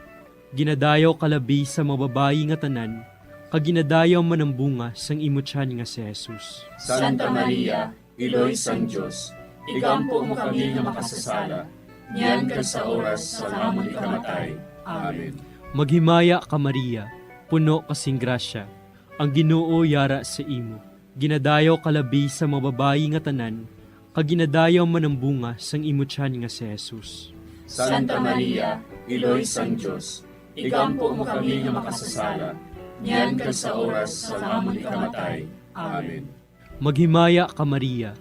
Ginadayaw kalabi sa mga babayi nga tanan, kag ginadayaw man ang bunga sang imo tiyan nga si Jesus. Santa Maria, Piloy sang Diyos, igampo mo kami nga makasasala, niyan ka sa oras sa amon ikamatay. Amen. Maghimaya ka Maria, puno kasing grasya, ang Ginoo yara sa imo. Ginadayaw kalabi sa mga babayi nga tanan, kag ginadayaw man ang bunga sang imo tiyan nga si Jesus. Santa Maria, Piloy sang Diyos, igampo mo kami nga makasasala, niyan ka sa oras sa amon ikamatay. Amen. Maghimaya ka Maria,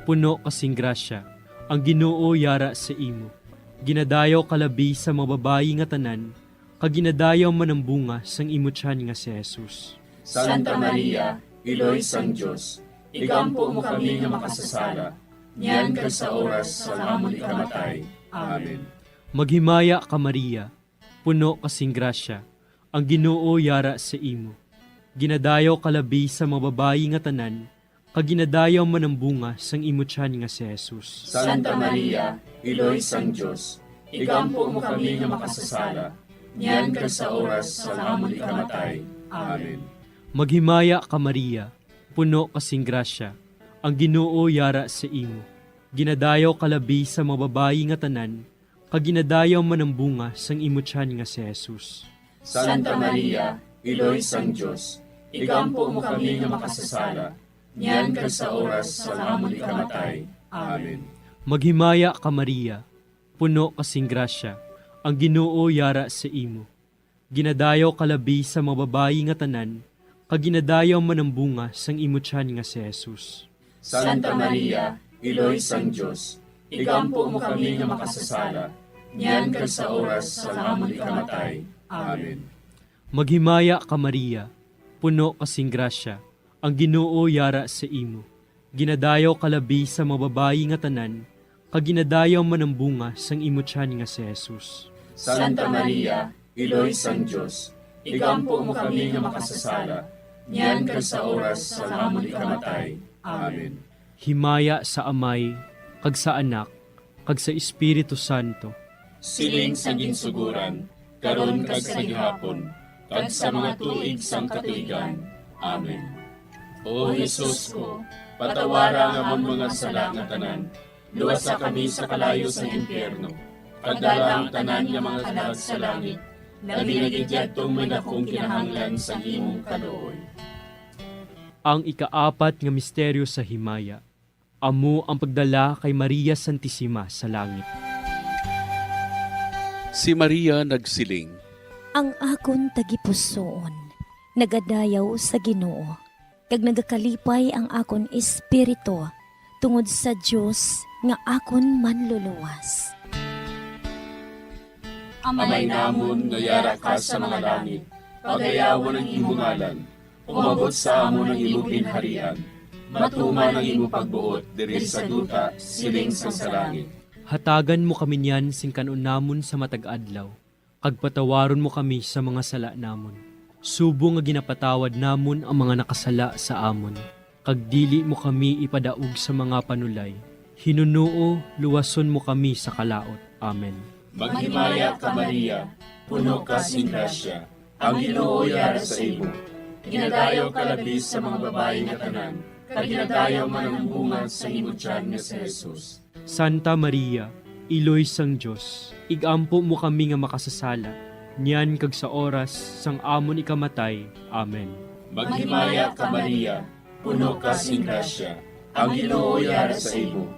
puno kasing grasya, ang Ginoo yara sa imo. Ginadayaw kalabi sa mga babayi nga tanan, kag ginadayaw man ang bunga sang imo tiyan nga si Jesus. Santa Maria, Piloy sang Diyos, igampo mo kami nga makasasala, niyan ka sa oras sa amon ikamatay. Amen. Maghimaya ka Maria, puno kasing grasya, ang Ginoo yara sa imo. Ginadayaw kalabi sa mga babayi nga tanan, kag ginadayaw man ang bunga sang imo tiyan nga si Jesus. Santa Maria, Piloy sang Diyos, igampo mo kami nga makasasala, niyan ka sa oras sa amon ikamatay. Amen. Maghimaya ka Maria, puno kasing grasya, ang Ginoo yara sa imo. Ginadayaw kalabi sa mga babayi nga tanan, kag ginadayaw man ang bunga sang imo tiyan nga si Jesus. Santa Maria, Piloy sang Diyos, igampo mo kami nga makasasala, niyan ka sa oras sa amon ikamatay. Amen. Maghimaya ka Maria, puno kasing grasya, ang Ginoo yara sa imo. Ginadayaw kalabi sa mga babayi nga tanan, kag ginadayaw man ang bunga sang imo tiyan nga si Jesus. Santa Maria, Piloy sang Diyos, igampo mo kami nga makasasala, niyan ka sa oras sa amon ikamatay. Amen. Maghimaya ka Maria, puno kasing grasya, ang Ginoo yara sa imo. Ginadayaw kalabi sa mga babayi nga tanan, kag ginadayaw man ang bunga sang imo tiyan nga si Jesus. Santa Maria, Piloy sang Diyos, igampo mo kami nga makasasala, niyan ka sa oras sa amon ikamatay. Amen. Himaya sa Amay, kag sa Anak, kag sa Espiritu Santo, siling sa ginsuguran, karon kag sa gihapon, kag sa mga tuig sang katuigan. Amen. O Jesus ko, patawara nga amon mga sala nga tanan, luwasa kami sa kalayo sa impyerno, pagdala ang tanan nga mga kalag sa langit, labi na gidyadtong may dakong kinahanglan sa imong kaluoy. Ang ikaapat nga misteryo sa himaya, amo ang pagdala kay Maria Santissima sa langit. Si Maria nagsiling, Ang akon tagipusoon, nagadayaw sa Ginoo, kag nagakalipay ang akon espiritu tungod sa Dios nga akon manluluwas. Amay namon nga yara ka sa mga langit, pagayawan ang imong ngalan, umabot sa amon ang imong ginharian, matuman ang imong pagbuot diri sa duta siling sa langit. Hatagan mo kami niyan sing kanon namon sa matag adlaw, kag patawaron mo kami sa mga sala namon. Subo nga ginapatawad namon ang mga nakasala sa amon, kag dili mo kami ipadaog sa mga panulay. Hinunuo, luwason mo kami sa kalaot. Amen. Maghimaya ka Maria, puno ka sing grasya, ang Ginoo yara sa imo. Ginadayaw ka labis sa mga babae nga tanan, kag ginadayaw man ang bunga sa imo tiyan nga si Jesus. Santa Maria, Iloy sang Diyos, igampo mo kami nga makasasala, niyan kag sa oras sang amon ikamatay. Amen. Maghimaya ka Maria, puno ka sing grasya, ang Ginoo yara sa imo.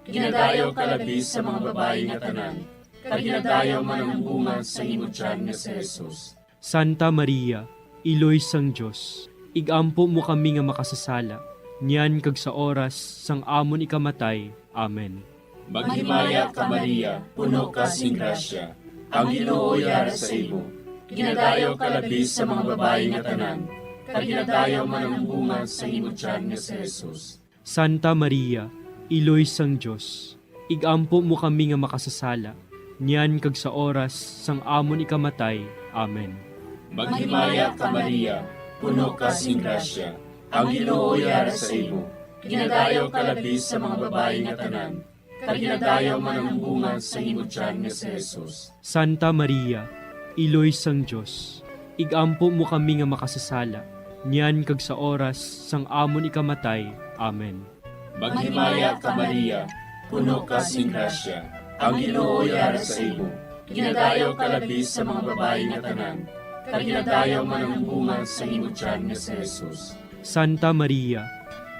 Ginadayaw ka labis sa mga babae nga tanan, kag ginadayaw man ang bunga sa imo tiyan nga si Jesus. Santa Maria, Iloy sang Diyos, igampo mo kami nga makasasala, niyan kag sa oras sang amon ikamatay. Amen. Maghimaya ka Maria, puno ka sing grasya, ang Ginoo yara sa imo. Ginadayaw ka labis sa mga babae nga tanan, kag ginadayaw man ang bunga sa imo tiyan nga si Jesus. Santa Maria, Iloy sang Diyos, igampo mo kami nga makasasala, niyan kag sa oras sang amon ikamatay. Amen. Maghimaya ka Maria, puno ka sing grasya, ang Ginoo yara sa imo. Ginadayaw ka labis sa mga babae nga tanan, kag ginadayaw man ang bunga sa imo tiyan nga si Jesus. Santa Maria, Iloy sang Diyos, igampo mo kami nga makasasala, niyan kag sa oras sang amon ikamatay. Amen. Maghimaya ka Maria, puno ka sing grasya, ang Ginoo yara sa imo. Ginadayaw ka labis sa mga babae nga tanan, kag ginadayaw man ang bunga sa imo tiyan nga si Jesus. Santa Maria,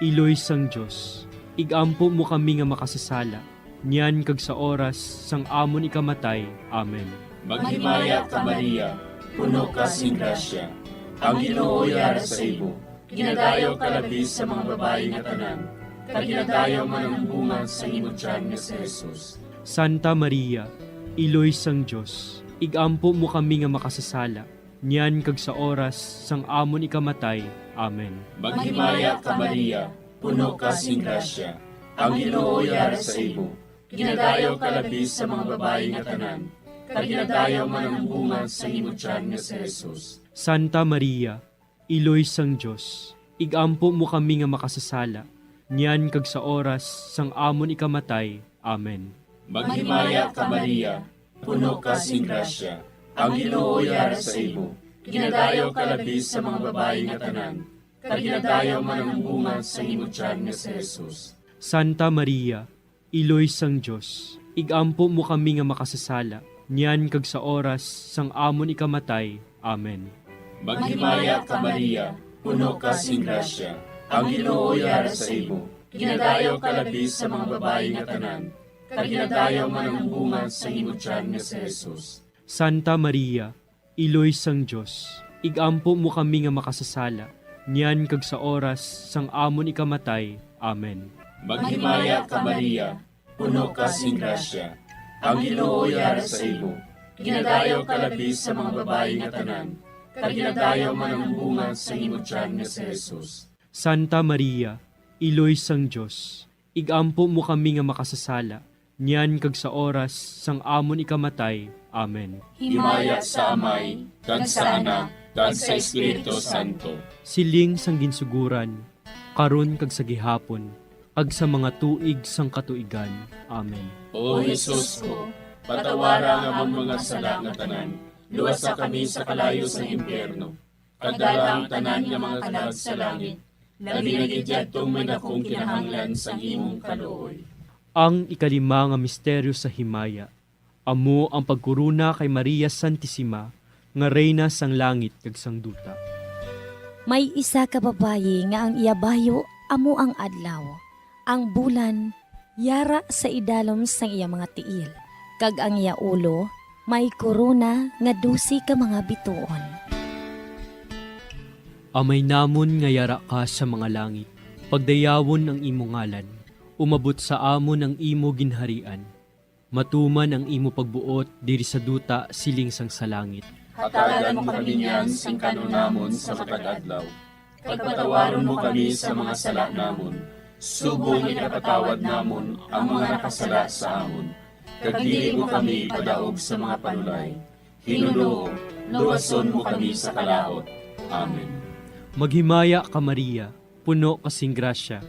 Iloy sang Diyos, igampo mo kami nga makasasala, niyan kag sa oras sang amon ikamatay. Amen. Maghimaya ka Maria, puno ka sing grasya, ang Ginoo yara sa imo. Ginadayaw ka labis sa mga babae nga tanan, kag ginadayaw man ang bunga sa imo tiyan nga si Jesus. Santa Maria, Iloy sang Diyos, igampo mo kami nga makasasala, niyan kag sa oras sang amon ikamatay. Amen. Maghimaya ka Maria, puno ka sing grasya, ang Ginoo yara sa imo. Ginadayaw ka labis sa mga babae nga tanan, kag ginadayaw man ang bunga sa imo tiyan nga si Jesus. Santa Maria, Iloy sang Diyos, igampo mo kami nga makasasala, niyan kag sa oras sang amon ikamatay. Amen. Maghimaya ka Maria, puno ka sing grasya, ang Ginoo yara sa imo. Ginadayaw ka labis sa mga babae nga tanan, kag ginadayaw man ang bunga sa imo tiyan nga si Jesus. Santa Maria, Iloy sang Diyos, igampo mo kami nga makasasala, niyan kag sa oras sang amon ikamatay. Amen. Maghimaya ka Maria, puno ka sing grasya, ang Ginoo yara sa imo. Ginadayaw ka labis sa mga babae nga tanan, kag ginadayaw man ang bunga sa imo tiyan nga si Jesus. Santa Maria, Iloy sang Diyos, igampo mo kami nga makasasala, niyan kag sa oras sang amon ikamatay. Amen. Maghimaya ka Maria, puno ka sing grasya, ang Ginoo yara sa imo. Ginadayaw ka labis sa mga babae nga tanan, kag ginadayaw man ang bunga sa imo tiyan nga si Jesus. Santa Maria, Iloy sang Diyos, igampo mo kami nga makasasala, niyan kag sa oras sang amon ikamatay. Amen. Himaya sa Amay, kag sa Anak, kag sa Espiritu Santo. Siling sang ginsuguran, karon kag sa gihapon, kag sa mga tuig sang katuigan. Amen. O Jesus ko, patawara nga among mga sala nga tanan, luwasa kami sa kalayo sa impyerno, kagdala ang tanan nga mga kalag sa langit, labi na gidyadtong may dakong kinahanglan sa imong kaluoy. Ang ikalima nga misteryo sa himaya, amo ang pagkuruna kay Maria Santissima, nga reyna sang langit kag sang duta. May isa ka babayi nga ang iyabayo amo ang adlaw. Ang bulan yara sa idalom sang iya mga tiil. Kag ang iya ulo may korona nga 12 ka mga bituon. Amay namon nga yara ka sa mga langit, pagdayawon ang imo ngalan, umabot sa amon ang imo ginharian. Matuman ang imo pagbuot diri sa duta siling sang sa langit. Hatagan mo kami niyan sing kanunamon sa matag adlaw. Pagpatawaron mo kami sa mga sala namon. Subong ikapatawad namon ang mga nakasala sa amon. Kag dili mo kami padaog sa mga panulay. Hinuluo, luwason mo kami sa kalaot. Amen. Maghimaya ka Maria, puno kasing grasya,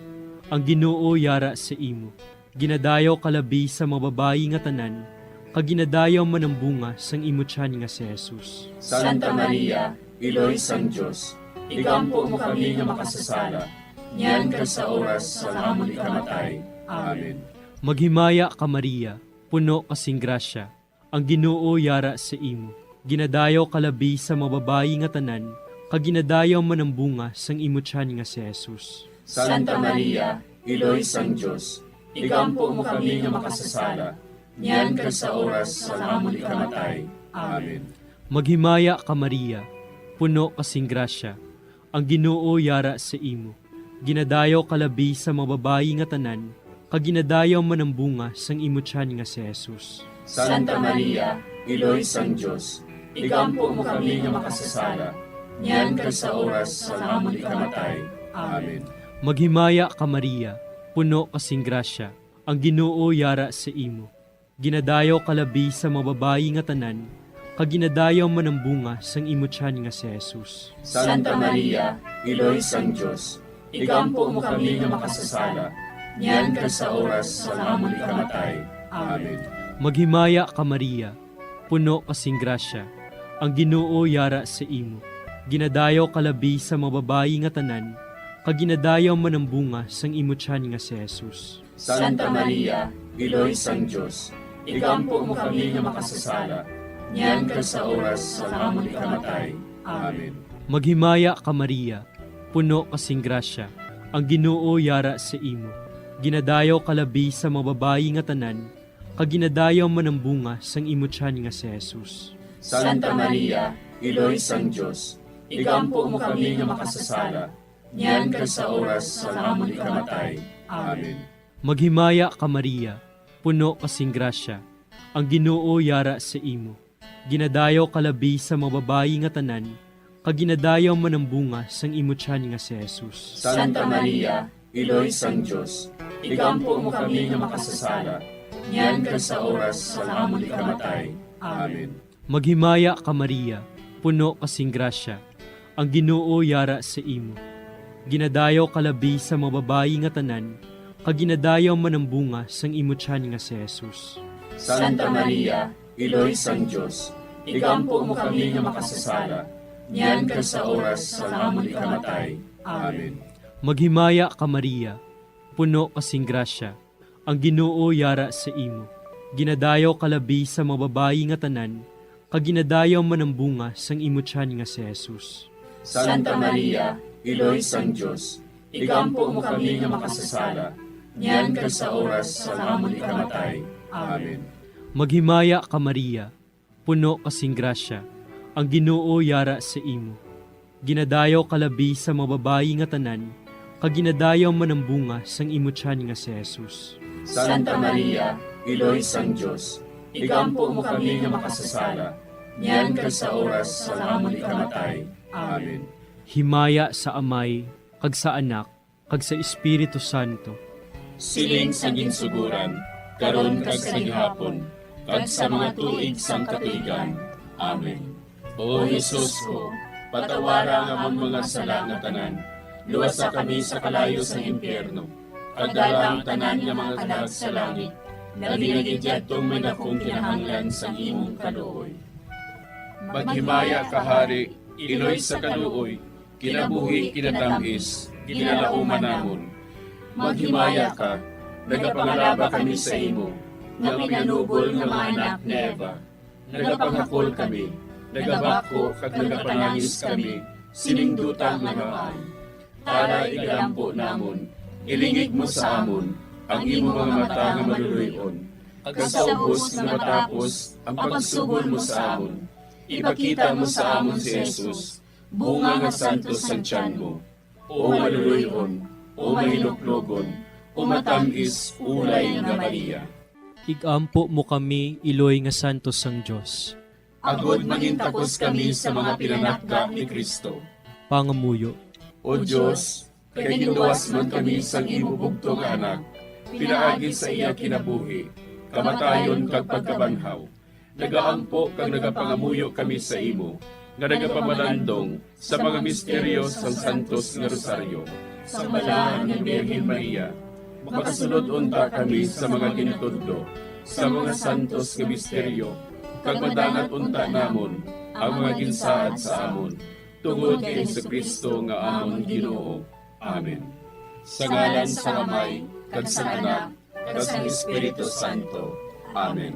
ang Ginoo yara sa imo. Ginadayaw kalabi sa mababayi nga tanan, kag ginadayaw man ang bunga sang imo tiyan nga si Jesus. Santa Maria, Iloy sang Diyos, igampo mo kami nga makasasala, niyan ka sa oras sa amon ikamatay. Amen. Maghimaya ka Maria, puno kasing grasya, ang Ginoo yara sa imo. Ginadayaw kalabi sa mababayi nga tanan, kag ginadayaw man ang bunga sang imo tiyan nga si Jesus. Santa Maria, Iloy sang Diyos, igampo mo kami nga makasasala, niyan ka sa oras sa amon ikamatay. Amen. Maghimaya ka Maria, puno kasing grasya, ang Ginoo yara sa imo. Ginadayaw kalabi sa mababayi nga tanan, kag ginadayaw man ang bunga sang imo tiyan nga si Jesus. Santa Maria, Iloy sang Diyos, igampo mo kami nga makasasala, niyan ka sa oras sa amon ikamatay. Amen. Maghimaya ka Maria, puno kasing grasya, ang Ginoo yara sa imo. Ginadayaw kalabi sa mababayi nga tanan, kag ginadayaw man ang bunga sang imo tiyan nga si Jesus. Santa Maria, Iloy sang Diyos, igampo mo kami nga makasasala, niyan ka sa oras sa amon ikamatay. Amen. Maghimaya ka Maria, puno kasing grasya, ang Ginoo yara sa imo. Ginadayaw kalabi sa mababayi nga tanan, kag ginadayaw man ang bunga sang imo tiyan nga si Jesus. Santa Maria, Iloy sang Diyos, igampo mo kami nga makasasala, niyan ka sa oras sa amon ikamatay. Amen. Maghimaya ka Maria, puno kasing grasya, ang Ginoo yara sa imo. Ginadayaw kalabi sa mababayi nga tanan, kag ginadayaw man ang bunga sang imo tiyan nga si Jesus. Santa Maria, Iloy sang Diyos, igampo mo kami nga makasasala, niyan ka sa oras sa amon ikamatay. Amen. Maghimaya ka Maria, puno kasing grasya, ang Ginoo yara sa imo. Ginadayaw kalabi sa mababayi nga tanan, kag ginadayaw man ang bunga sang imo tiyan nga si Jesus. Santa Maria, Iloy sang Diyos, igampo mo kami nga makasasala, niyan ka sa oras sa amon ikamatay. Amen. Maghimaya ka Maria, puno kasing grasya, ang Ginoo yara sa imo. Ginadayaw kalabi sa mababayi nga tanan, kag ginadayaw man ang bunga sang imo tiyan nga si Jesus. Santa Maria, Iloy sang Diyos, igampo mo kami nga makasasala, niyan ka sa oras sa amon ikamatay. Amen. Maghimaya ka Maria, puno kasing grasya, ang Ginoo yara sa imo. Ginadayaw kalabi sa mababayi nga tanan, kag ginadayaw man ang bunga sang imo tiyan nga si Jesus. Santa Maria, Iloy sang Diyos, igampo mo kami nga makasasala, niyan ka sa oras sa amon ikamatay. Amen. Maghimaya ka Maria, puno kasing grasya, ang Ginoo yara sa imo. Ginadayaw kalabi sa mababayi nga tanan, kag ginadayaw man ang bunga sang imo tiyan nga si Jesus. Santa Maria, Iloy sang Diyos, igampo mo kami nga makasasala, niyan ka sa oras sa amon ikamatay. Amen. Himaya sa Amay, kag sa Anak, kag sa Espiritu Santo. Siling sa ginsuguran, karon kag sa gihapon, kag sa mga tuig sang katuigan. Amen. O Jesus ko, patawara nga among mga sala nga tanan, luwasa kami sa kalayo sa impyerno, kag dala ang tanan nga mga kalag sa langit, Naginagidyat tong may dakong kinahanglan sa imong kaluoy. Maghimaya ka, Hari, iloy sa kaluoy, kinabuhi kinatamis, ginalauman namon. Maghimaya ka, nagapangalaba kami sa imo, nga pinanubol nga mga anak ni Eva. Nagapangakol kami, nagabako kag nagapanangis kami, siningdutang nagaan. Para igalampo namon, ilingig mo sa amon, ang imo mga mata nga maluluyon. Kag sa ubos nga matapos, ang pagsugod mo sa amon. Ipakita mo sa amon si Jesus, bunga nga santos ang tiyan mo. O maluluyon, o mahiloklogon, o matamis ulay nga Maria. Igampo mo kami, iloy nga santos sang Diyos. Agod mangintakos kami sa mga pinanakda ni Kristo. Pangamuyo. O Diyos, kay ginuwas man kami sa imo bugto nga anak, pinaagi sa iya kinabuhi, kamatayon kag pagkabanhaw. Nagaampo kag nagapangamuyo kami sa imo, nga nagapamalandong sa mga misteryo sang Santos nga Rosaryo. Sa balaan ni Birhen Maria, makasunod unta kami sa mga ginitudlo, sa mga santos nga misteryo, kag madangat unta namon ang mga ginsaad sa amon, tungod kay Jesucristo nga amon Ginoo. Amen. Sa ngalan sa Amay, kag sa Anak, kag sa Espiritu Santo. Amen.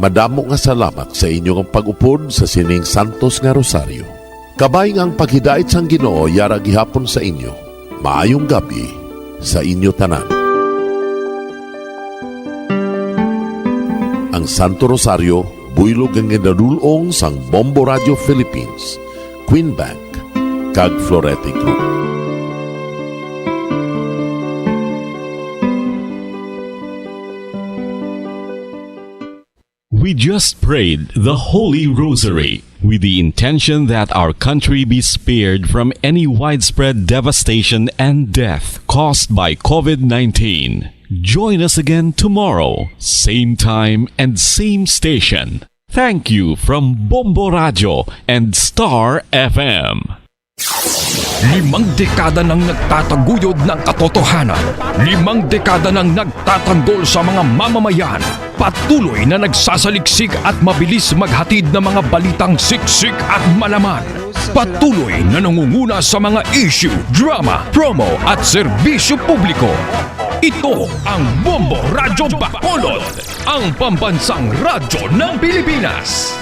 Madamo nga salamat sa inyong pag-upod sa sining Santos nga Rosario. Kabay nga ang paghidait sang Ginoo yara gihapon sa inyo. Maayong gabi sa inyo tanan. Ang Santo Rosario buylog ang ginadulong sang Bombo Radio Philippines, Queen Bank, kag Florete Group. We just prayed the Holy Rosary with the intention that our country be spared from any widespread devastation and death caused by COVID-19. Join us again tomorrow, same time and same station. Thank you from Bombo Radio and Star FM. 5 dekada nang nagtataguyod ng katotohanan. 5 dekada nang nagtatanggol sa mga mamamayan. Patuloy na nagsasaliksik at mabilis maghatid ng mga balitang siksik at malaman. Patuloy na nangunguna sa mga issue, drama, promo at serbisyo publiko. Ito ang Bombo Radyo Bacolod, ang pambansang radyo ng Pilipinas.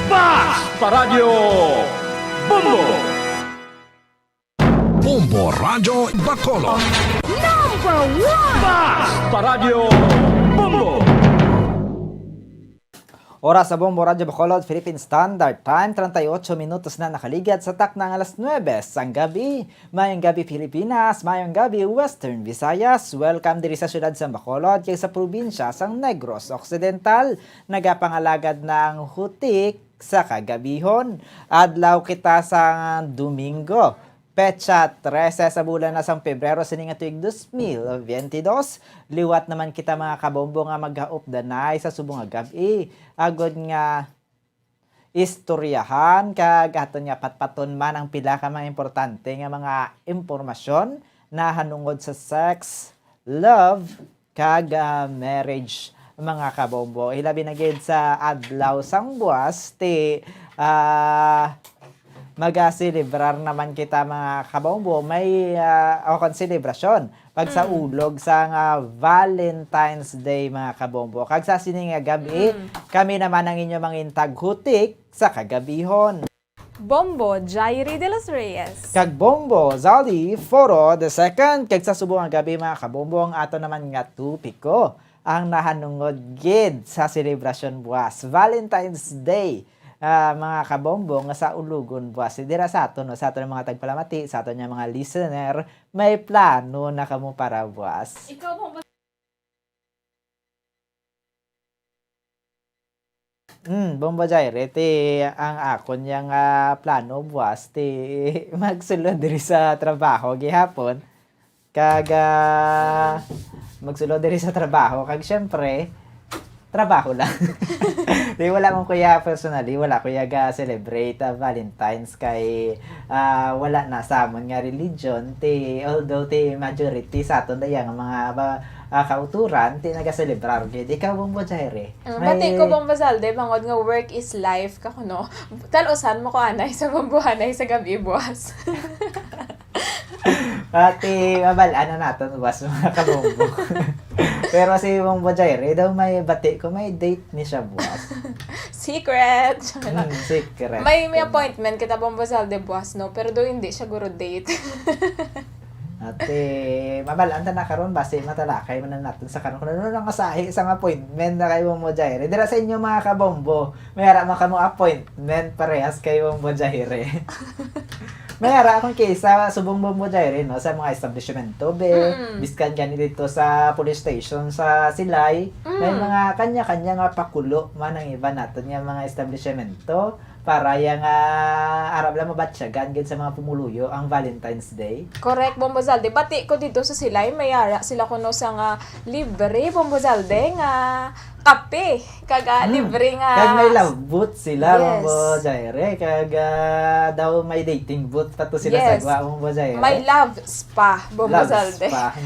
Fast Paradyo Bombo! Bombo Radyo Bacolod. Number 1! Fast Paradyo Bombo! Oras sa Bombo Radyo Bacolod, Philippine Standard Time, 38 minutos na nakaligad sa tak ng alas 9 sang gabi. Mayong gabi Pilipinas, mayong gabi Western Visayas. Welcome diri sa syudad sa Bacolod, kay sa probinsya sang Negros Occidental. Nagapangalagad ng hutik sa kagabihon. Adlaw kita sa Domingo. Petsa 13 sa bulan na sang Pebrero sining nga tuig 2022. Liwat naman kita mga kabombo nga maghaop danay sa subong nga gabi. Agod nga istoryahan kag aton nga patpaton man ang pila ka mga importante nga mga impormasyon na hanungod sa sex, love kag marriage mga kabombo. Hilabi na gid sa adlaw sang buwas ti mag-celebrar naman kita mga kabombo. May selebrasyon pag sa ulog sa Valentine's Day mga kabombo. Kag sa sining nga gabi, kami naman ang inyo mangintag hutik sa kagabihon. Bombo Jairi de los Reyes. Kag Bombo Zali Foro the second. Kag sa subong nga gabi mga kabombo, ang ato naman nga tupiko ang nahanungod gid sa selebrasyon buwas Valentine's Day. Mga kabombo nga sa ulugon buwas dira sa aton no, sa aton mga tagpalamati, sa aton nga mga listener, may plano na kamo para buwas. Bombo Jaire, ang akon yang plano buwas, magsulod diri sa trabaho gihapon. Magsulod diri sa trabaho, kag syempre, trabaho lang. Wala mong kuya personally, wala kuya celebrate Valentine's kay wala na sa amon nga religion, although majority sa aton dayang mga kauturan naga-celebrar gid. Ikaw Bombo Jaire. Bati ko Bombo Zalde, bangod nga work is life ka kuno. Talusan mo ko anay sa bambuhanay sa gabi buwas. Pati mabalaan na natin buwas mga kabombo. Pero si Bombo Jaire daw may bati ko, may date ni siya buwas. Secret. Secret. May appointment kita Bombo Zalde buwas, no? Pero do hindi siya guro date. Ate, mabalaan na karon base matalakay man natin sa karon. Ano nang asahi isang appointment na kay Bombo Jaire. Dira sa inyo mga kabombo, mayara man kamo appointment parehas kay Bombo Jaire. Mayara akong kaysa subong Bombo Jaire no sa mga establishmento biskan gani dito sa police station sa Silay. May mga kanya-kanya nga pakulo man ang iba naton nga mga establishmento para yang arab lang mabatsyagan gid sa mga pumuluyo ang Valentine's Day. Correct Bombo Zalde. Bati ko dito sa Silay, mayara sila kuno sa nga libre Bombo Zalde nga kape kag libre nga kag may love booth sila Yes. Bombo Jaire kag daw may dating booth pato sila Yes. sa Bombo Jaire. May love spa Bombo Love Zalde. spa.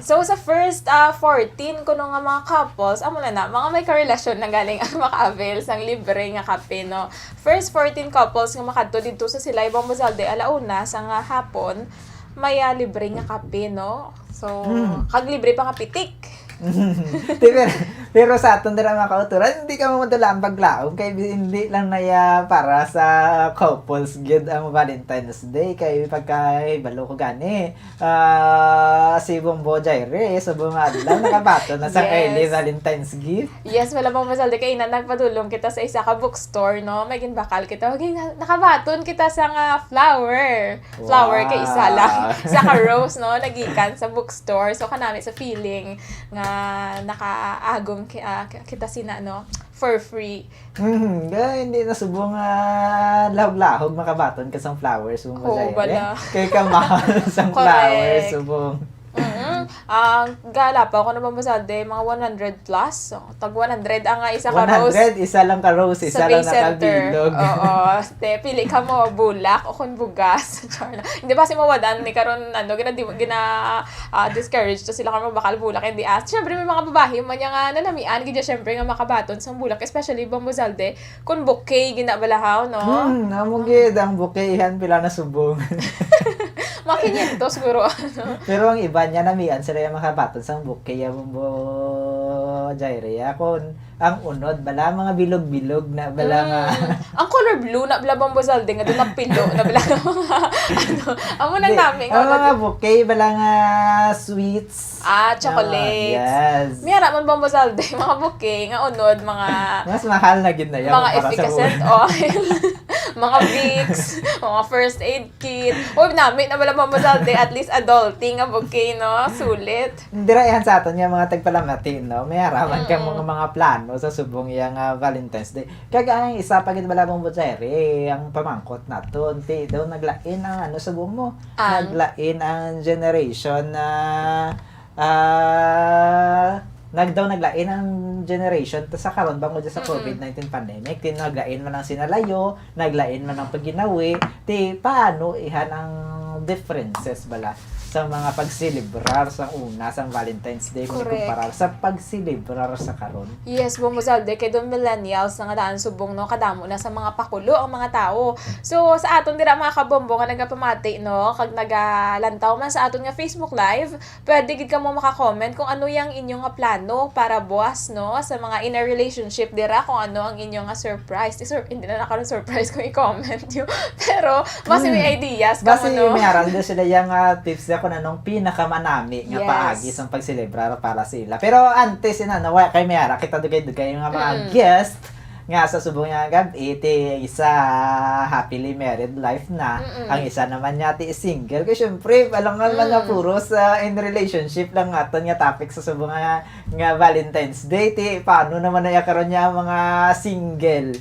So sa first 14 kuno nga mga couples, amo na mga may karelasyon na galing ang maka-avail sang libre nga kape no. First 14 couples nga makadto dito sa Silay Bombo Zalde alauna sa nga hapon may libre nga kape no. So kag libre pa nga pitik. pero sa aton dira mga kauturan, hindi ka mamadala ang paglaom kay hindi lang naya para sa couples gyud ang Valentine's Day kay pagka balo ko gani. Si Bombo Jaire subong adlaw nakabato na sa early Valentine's gift. Yes, wala pang masalde kay ina nagpadulong kita sa isa ka bookstore no. May ginbakal kita. Okay, nakabaton kita sa nga flower. Flower kay isa lang. Sa ka rose no, nagikan sa bookstore. So kanami sa feeling nga nakaagom kita sina no for free. Hindi na subong lahog-lahog makabaton ka sang flowers mo bala. Kay ka mahal sang flowers subong. Gala pa ako naman masalde mga 100 plus. So, tag 100 ang isa ka 100, rose. isa lang ka rose, isa lang nakabilog. Oo. Pili ka mo bulak o kun bugas. Hindi ba si mawadan ni karon discourage to sila karon bakal bulak hindi as. Syempre may mga babae man nga nanamian gid syempre nga makabaton sang bulak especially Bombo Zalde kun bouquet ginabalahaw no. Amo gid ang bouquetan pila na subong. Makinyento siguro ano. Pero ang iba niya namian sila yung makabaton sang bouquet Bombo Jaire kun ang unod bala mga bilog-bilog na bala nga ang color blue na bala Bombo Zalde nga doon na pilo na bala mga amo nang namin ang mga bouquet bala nga sweets chocolates yes miyara man Bombo Zalde mga bouquet nga unod mga mas mahal na gid na yan mga efficacent oil mga Vicks mga first aid kit namin na bala Bombo Zalde at least adulting nga bouquet no sulit dira yan sa aton yung mga tagpalamati no may araman ka mga plano sa subong yang Valentine's Day kag ang isa pa gid bala Bombo Jaire ang pamangkot naton daw naglain ang subong mo naglain ang generation na naglain ang generation sa karon bangod sa COVID-19 pandemic naglain man ang sinalayo naglain man ang pagginawi paano ihan ang differences bala sa mga pagsilibrar sa una sa Valentine's Day kung kumparar sa pagsilibrar sa karon. Yes, Bombo Zalde kay dong millennials nga daan subong no kadamo na sa mga pakulo ang mga tao. So sa aton dira mga kabombo nga nagapamati no kag nagalantaw man sa aton nga Facebook Live, pwede gid ka mo maka-comment kung ano yang inyong nga plano para buwas no sa mga in a relationship dira kung ano ang inyong nga surprise. Hindi na nakaroon surprise kung i-comment nyo. Pero basi may ideas ka mo no. Basi may aral sila yang tips kung anong pinakamanami nga paagi sa pagselebrar para sila. Pero antes kay mayara kita dugay yung mga guest nga sa subong nga gabi, iti isa happily married life na. Ang isa naman niya ti single. Kasi syempre, alam nga naman na puro sa in relationship lang aton nga topic sa subong nga Valentine's Day. Ti, paano naman na karon niya mga single?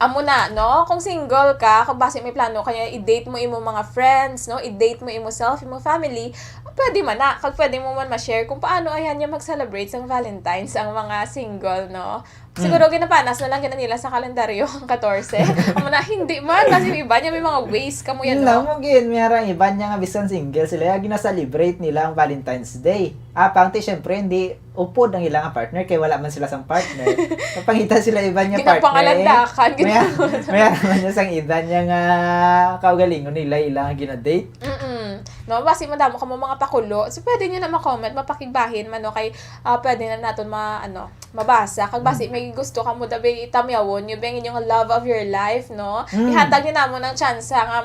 Amo na, no? Kung single ka, kung base may plano kaya i-date mo imo mga friends, no? I-date mo imo self, imo family, pwede man na. Kag pwede mo man ma-share kung paano ayan niya mag-celebrate ng Valentine's ang mga single, no? Siguro ginapanas na lang nila sa kalendaryo ang 14. Amo na, hindi man. Kasi iba niya may mga ways kamo yan, no? Mo gin, mayroong iba niya nga bisan single sila, gina-celebrate nila ang Valentine's Day. Pangti, syempre, hindi upod ang ilang partner kaya wala man sila sang partner. Kapangita sila iba niya partner. Ginapangalandakan. Mayroon man niya sang iba niya nga kaugalingon nila ilang gina-date. No, basi madamo ka mo mga pakulo. So pwede niyo na ma-comment, mapakigbahin man no kay pwede na naton mabasa. Kag basi may gusto ka mo dabi itamyawon, yung bang inyong love of your life, no? Ihatag niyo namo ng chance nga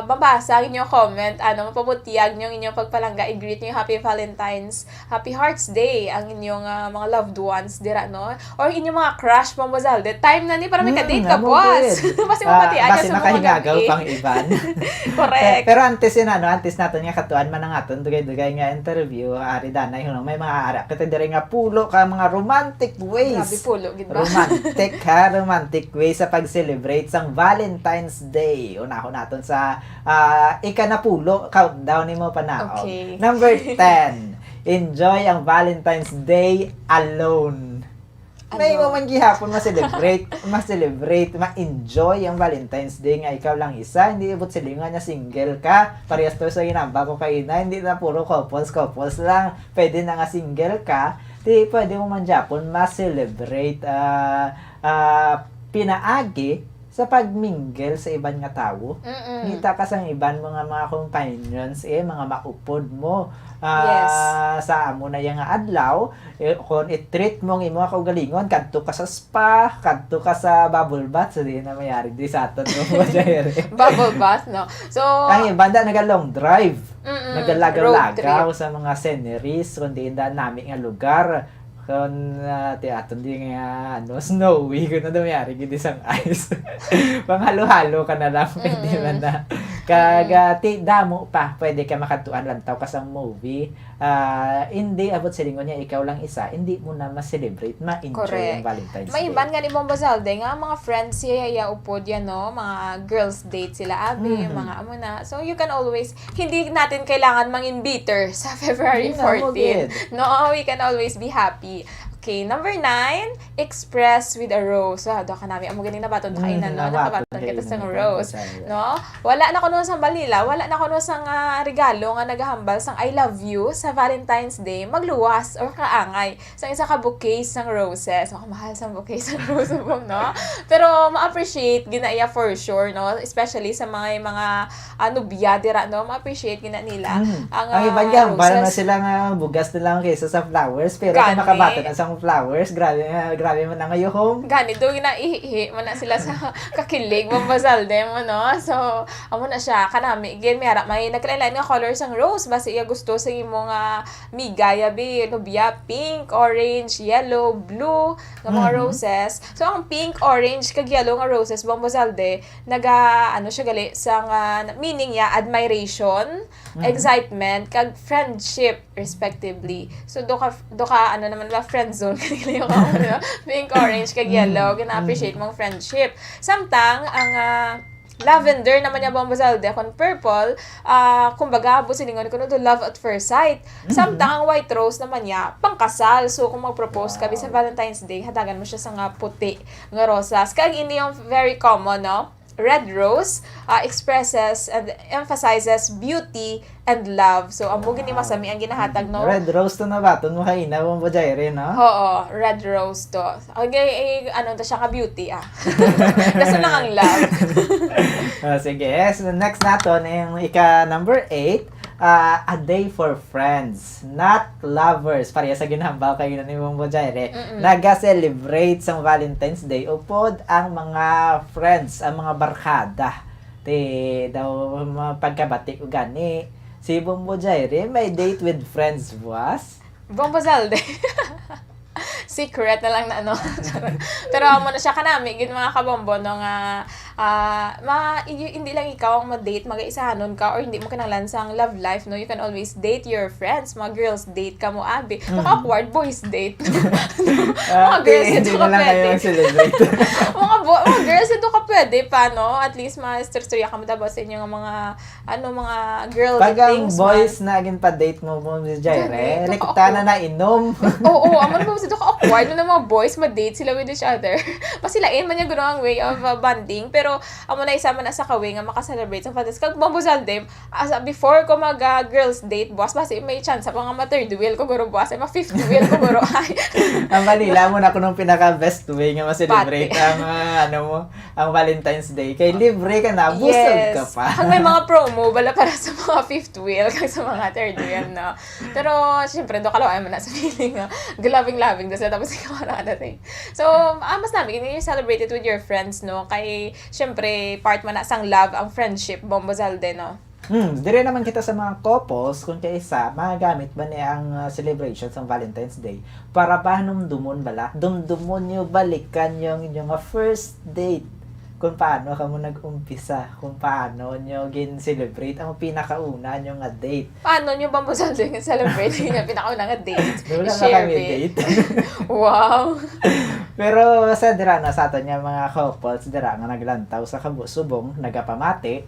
mabasa ang inyong comment, mapabutiyag niyo inyong pagpalangga, i-greet niyo happy Valentine's, happy Hearts Day ang inyong mga loved ones dira, no? Or inyong mga crush Bombozalde. Time na ni para may ka-date ka, boss. Basi mapatiag sa mga makahingagaw pang iban. Correct. Pero antes yun, antes natin nga katuan man ang aton dugay-dugay nga interview, ari danay may mga ara kita diri nga pulo ka mga romantic ways. Grabe pulo gid ba? Romantic ways sa pag-celebrate sang Valentine's Day. Unahon naton sa ikanapulo countdown nimo panao. Okay. Number 10. Enjoy ang Valentine's Day alone. May mo man gihapon ma-celebrate, ma-enjoy ang Valentine's Day nga ikaw lang isa, hindi ibot silingan niya single ka, parehas to sa ginamba ko kaina, hindi na puro couples lang, pwede na nga single ka, di pwede mo man Japon ma-celebrate pinaagi sa pagmingle sa ibang nga tao. Ngita ka sa ibang mga companions, mga maupod mo. Sa amo na yung adlaw, kung i-treat mong imo ka ugalingon, kadto ka sa spa, kadto ka sa bubble bath, so di na mayari di sa aton mo. Bubble bath, no? So, ang ibanda naga-long drive, nagalagaw-lagaw sa mga sceneries, kundi inda namin nga lugar, kung aton di nga snowy, kung na dumayari gid isang ice. Panghalo-halo ka na lang, pwede man na. Kagati damo pa, pwede ka makatuan lang taw kasang movie. Hindi abot sa lingon niya ikaw lang isa, hindi mo na ma-celebrate, ma-enjoy ang Valentine's Day. May iban nga ni Bombozalde nga mga friends siya upod yan, no? Mga girls date sila abi, mga amo na. So you can always, hindi natin kailangan mangin bitter sa February 14. No, we can always be happy. Okay, number 9, express with a rose. Do ka namin, amo ganing nabaton kainan, no? Nakabaton kita sa rose, no? Wala na kuno sang balila, wala na kuno sang regalo nga nagahambal sang I love you sa Valentine's Day, magluwas or kaangay sang isa ka bouquet sang roses. Mahal sang bouquet sang roses, no? Pero ma-appreciate ginaiya for sure, no? Especially sa mga nubya dira, no? Ma-appreciate gina nila ang iba diyan, para na sila nga bugas na lang kaysa sa flowers, pero kung makabata na sang flowers, grabe man na ngayon. Gani, doon na ihihi man na sila sa kakilig, Bombozalde mo, no? So, amo na siya, kanami, again, may nagkailan nga colors ang rose, basta iya gusto sa imong migaya, lubya, pink, orange, yellow, blue, nga mga roses. So, ang pink, orange, kag yellow nga roses, Bombozalde, siya gali, sang meaning ya, admiration, excitement, kag friendship, respectively. So, do ka naman ba, friend zone kanila yung pink, orange, kag yellow, gina-appreciate mong friendship. Samtang, ang lavender naman niya Bombozalde, kung purple, kumbaga, busilingon ko do love at first sight. Samtang, ang white rose naman niya, pangkasal. So, kung mag-propose ka sa Valentine's Day, hadagan mo siya sa puti nga rosas. Kag ini yung very common, no? Red rose expresses and emphasizes beauty and love. So, ang bugin ni Masami ang ginahatag, no? Red rose to na ba? Ito mo kaina, Bombojayre, no? Oo, red rose to. Okay, to siya ka beauty, Nasa lang ang love. Sige, so next natin, yung number 8, a day for friends, not lovers. Pareha sa ginambal kayo na ni Bombojayre. Naga-celebrate sa Valentine's Day upod ang mga friends, ang mga barkada. Daw pagkabati ko gani. Si Bombojayre, may date with friends was? Bombozalde. secret na lang na ano. Pero amo na siya kanami gid mga kabombo no nga hindi lang ikaw ang ma-date, mag-isahanon ka or hindi mo kinahanglan sang love life no. You can always date your friends, mga girls date ka mo abi. Awkward boys date. Mga girls ito ka pwede. mga girls ito ka pwede pa no. At least ma-istorya ka mo daw sa inyo mga mga girl pag things. Pag ang boys na agin pa date mo si Jaire, rekta na inom. Oo, amo na ba ito ka awkward na mga boys ma-date sila with each other. Pasilain man yung gano'ng way of bonding. Pero amo na isama na sa kaway nga maka-celebrate sa Father's Kag Bambuzalde, before ko mag-girls date, boss, basi may chance pa nga ma-third wheel ko guro boss, ay ma-fifth wheel ko guro. Ang Manila mo na ko nung pinaka-best way nga ma-celebrate ang Valentine's Day. Kay libre ka na, busog ka pa. Ang may mga promo, bala para sa mga fifth wheel kag sa mga third wheel, no? Pero, syempre, do kalawa mo na sa feeling, labing-labing doon tapos ikaw na natin. So, mas namin, you celebrate it with your friends, no? Kay, syempre, part man na sang love, ang friendship, Bombozalde, no? Dire naman kita sa mga couples, kung kaysa, magagamit ba niya ang celebration sa Valentine's Day para ba dumdumon bala? Dumdumon nyo, balikan yung inyong first date. Kung paano ka mo nag-umpisa, kung paano nyo gin-celebrate ang pinakauna nyo nga date. Paano nyo ba mo celebrate yung pinakauna nga date? Wala na kami date. Wow! Pero sa dira na sa aton nga mga couples, dira nga naglantaw sa kabusubong, nagapamati,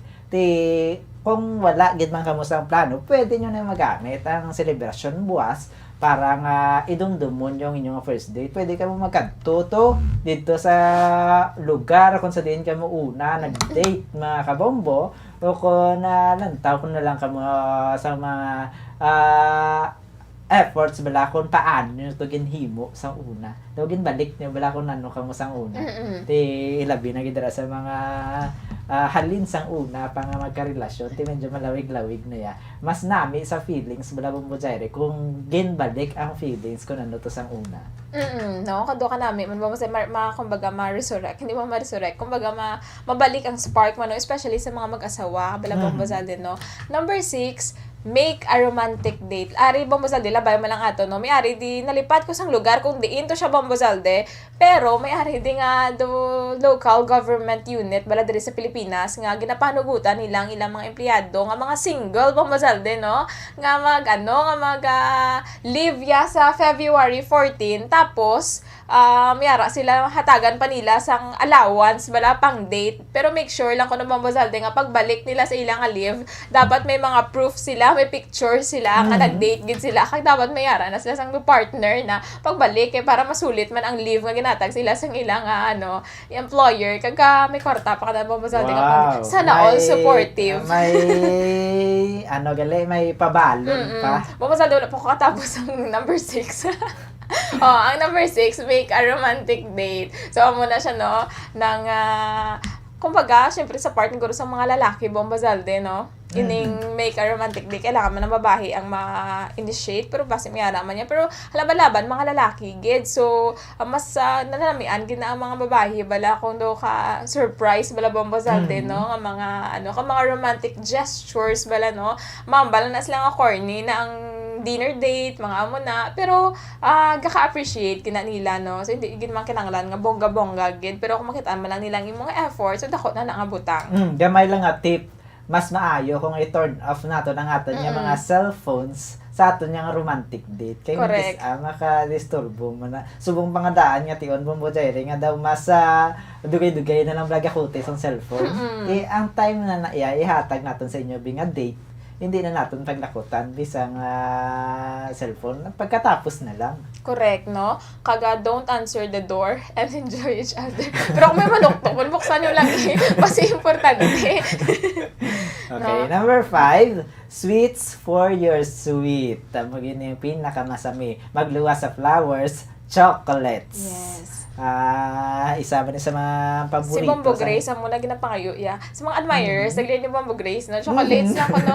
kung wala gid man kamo sa plano, pwede nyo na magamit ang celebration buwas para nga idumdumon yung inyong first date. Pwede ka mo magkadto dito sa lugar kung sa diin ka mo una nag-date mga kabombo o kung lantaw kung na lang ka mo sa mga efforts bala kung paano nyo ito ginhimo sa una. Daw ginbalik nyo bala kung ano ka mo sa una. Ilabi na gidara sa mga halin sang una pa nga magkarelasyon. Medyo malawig-lawig na ya. Mas nami sa feelings bala Bombo Jaire kung ginbalik ang feelings kung ano to sang una. No, kado ka namin man ba kumbaga ma-resurrect, hindi mo ma-resurrect, kumbaga mabalik ang spark mo no, especially sa mga mag-asawa, bala Bombo Jaire no. Number 6, make a romantic date. Ari Bombozalde, labay mo lang ato, no? May ari di nalipat ko sang lugar kung diin to siya Bombozalde, pero may ari di nga do local government unit bala diri sa Pilipinas nga ginapanugutan nilang ilang mga empleyado nga mga single Bombozalde, no? Nga mag leave ya sa February 14 tapos mayara sila hatagan pa nila sang allowance bala pang date, pero make sure lang kung Bombozalde nga pagbalik nila sa ilang leave dapat may mga proof sila, may picture sila nga nag-date gid sila kag dapat mayara na sila sang partner na pagbalik para masulit man ang leave nga ginatag sila sang ilang employer kag may kwarta pa kada Bombozalde nga sana all supportive. May may pabalon pa. Bombozalde wala pa ko katapos ang number 6. ang number 6, make a romantic date. So, muna siya, no, ng, kumbaga, syempre sa part ng guro sa mga lalaki, Bombozalde, no, ining make a romantic date, kailangan man ng babae ang ma-initiate, pero basi mayara man yan. Pero, halaban-laban, mga lalaki, gid. So, mas nananamian, gina ang mga babae, bala kung do ka surprise, bala Bombozalde, no, ang mga, mga romantic gestures, bala, no, bala na sila nga corny na ang dinner date, mga amo na, pero gaka-appreciate kina nila, no? So, hindi gid man kinanglan nga bongga-bongga gid, pero kung makitaan man lang nilang yung mga efforts, so dako na nga butang. Gamay lang nga tip, mas maayo kung i-turn off nato ng aton yung mga cellphones sa aton yung romantic date. Kaya maka-disturbo mo na. Subong pangadaan nga tion Bombo Jaire nga daw mas dugay-dugay na lang vlog akutis ang cellphone. Ang time na ihatag naton sa inyo being a date, hindi na natin paglakutan bisang cellphone pagkatapos na lang. Correct, no? Kaga don't answer the door and enjoy each other. Pero kung may manuktok, buksan nyo lang kasi importante. Okay, no? Number 5, sweets for your sweet. Tamagin yung pinakamasami. Magluwa sa flowers, chocolates. Yes. Isa ba sa mga paborito? Si Bombo Grace, ang muna ginapangayo, sa mga admirers, nagliyan ni Bombo Grace, no? Chocolates na ko, no?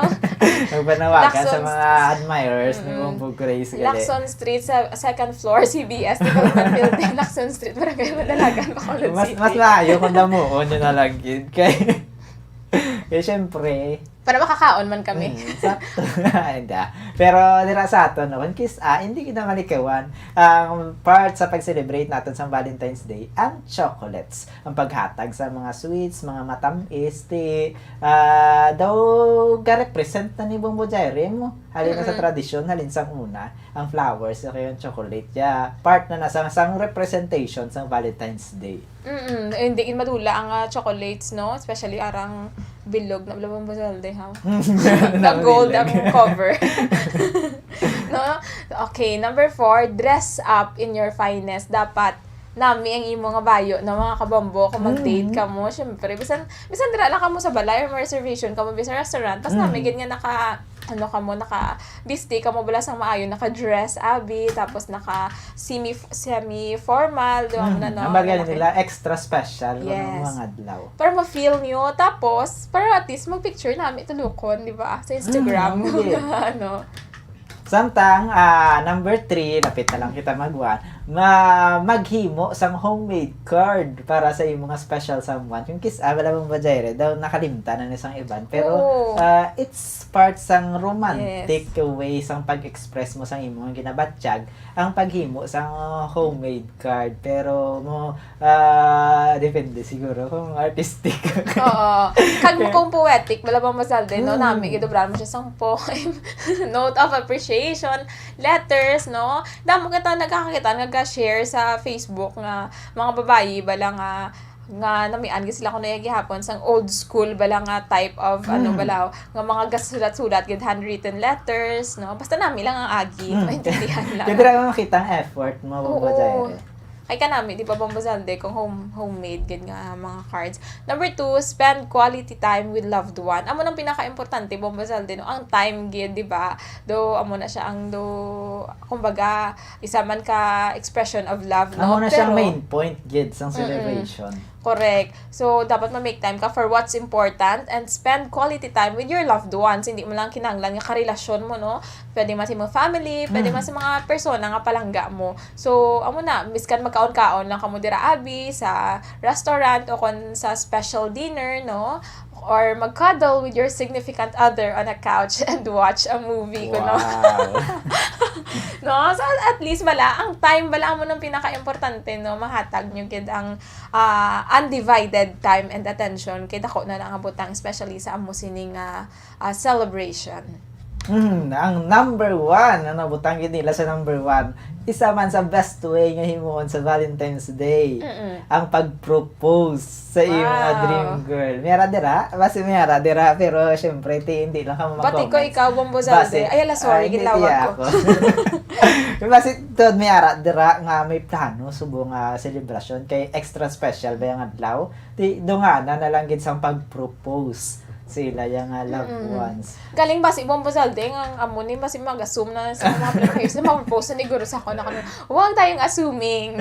Nagpanawagan sa mga admirers ni Bombo Grace. Lacson Street, sa second floor, CBS, Development Building, Lacson Street, Barangay Madalagan, Bacolod City. Mas maayo kung damuon yun na lang, kid. Kaya syempre, Para makakaon man kami. sakto. Hindi. Pero dira sa aton, no, kiss hindi kita malikawan. Ang part sa pag-celebrate natin sa Valentine's Day, ang chocolates. Ang paghatag sa mga sweets, mga matamis, daw ga-represent na ni Bombo Jaire mo. Halin na sa tradisyon, halin sa una, ang flowers, yung chocolate. Part na nasa sang representation sa Valentine's Day. Hindi madula ang chocolates, no? Especially arang bilog na Bombo Salde, ha? Na gold ang cover. No? Okay, number 4, dress up in your finest. Dapat nami ang imo nga bayo na mga kabombo kung mag-date ka mo. Syempre, bisan dira lang ka mo sa balay or reservation ka mo sa restaurant. Tapos nami ganyan naka-bisti ka mo bala sang maayo, naka-dress, abi, tapos semi-formal, doon na, no? Ang bagay nila, extra special, yes. Mga adlaw. Para ma-feel nyo, tapos, para at least mag-picture namin tulukon, di ba? Sa Instagram. Ano? Samtang, number 3, lapit na lang kita maghimo sang homemade card para sa imong special someone. Yung kiss, wala mong Jaire, daw nakalimtan na isang iban. Pero, it's part sang romantic way sang pag-express mo sang imong ginabatsyag, ang paghimo sang homemade card. Pero, depende siguro kung artistic. Oo. Kung poetic, wala bang masalde, no? Nami, idobran mo siya sang poem, note of appreciation, letters, no? Damo kita nagkakakita, share sa Facebook nga mga babayi bala nga namian sila ko na gihapon sang old school bala nga type of balaw nga mga gasulat-sulat gid handwritten letters, no? Basta nami lang ang agi maintindihan lang. Kaya dira makita ang effort mo ba Jaire. Ay kanami, di ba Bombo Salde, kung homemade, gid nga mga cards. Number 2, spend quality time with loved one. Amo nang pinaka-importante, Bombo Salde, no? Ang time, gid, di ba? Amo na siya kumbaga, isa man ka expression of love, no? Amo na siyang main point, gid, sang celebration. Correct. So, dapat ma-make time ka for what's important and spend quality time with your loved ones. Hindi mo lang kinahanglan nga karelasyon mo, no? Pwede man sa mga family, pwede man sa mga persona nga palangga mo. So, amo na, miskan magkaon-kaon lang kamo dira abi sa restaurant o kon sa special dinner, no? Or mag-cuddle with your significant other on a couch and watch a movie. Wow. No? So, at least ang time mo nang pinaka-importante, no? Mahatag nyo kid ang undivided time and attention kay dako na lang abutang, especially sa amo sining celebration. Ang number 1, butang yun nila sa number 1, isa man sa best way nga himuon sa Valentine's Day, ang pag-propose sa iyong dream girl. Mayara dira, pero syempre, hindi lang ka mag-comment. Pati ko ikaw, Bombo Salde. Ay, sorry, gilawag ko. Kasi doon mayara dira nga may plano subong celebration kay extra special ba yung adlaw. Doon nga na lang gid sang pag-propose sila yung loved ones. Galing ba si Bombo Salde ang amo ni basi mag-assume na sa mga players na mag-propose ni guro sa ako na kanu. Huwag tayong assuming.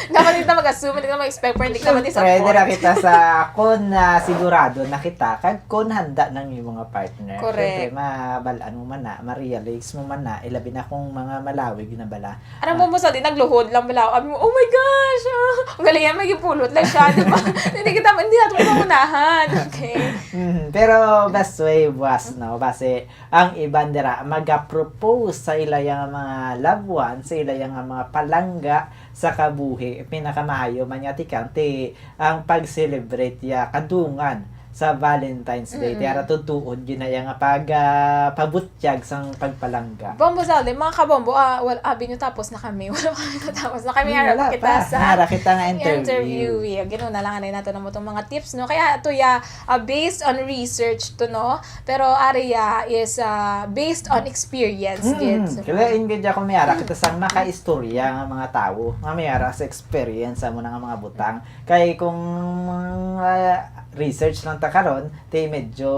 Dapat hindi mag-assume, hindi na mag-expect, pero hindi ka mag-support. Pwede na kita sa kon sigurado na kita kag kon handa ng iyong mga partner. Correct. Siyempre, mabalaan mo man na, ma-realize mo man na, ilabi na kung mga malawig na bala. Anong Bombo Salde, nagluhod lang bala. Abi mo, oh my gosh! Ang galing yan, magipulot lang siya, di ba? Hindi natin mamunahan. Okay. Pero best way was, no? Base ang iban dira mag-propose sa ilayang mga loved ones, sa ilayang mga palangga sa kabuhi. Pinakamaayo man yatikan ang pag-celebrate kadungan sa Valentine's Day. Tiyara tutuod yun na yung pabutyag sang pagpalangga. Bombo Salde, mga kabombo, abi nyo tapos na kami. Wala kami natapos na kami. Harap kita sa interview. Ganoon na lang natin na mo itong mga tips, no? Kaya ito based on research to, no? Pero area is based on experience. Kaya ingrid ako mayara kita sang makaistorya ng mga tao. Nga mayara sa experience mo ng mga butang. Kaya kung research lang ta karon, medyo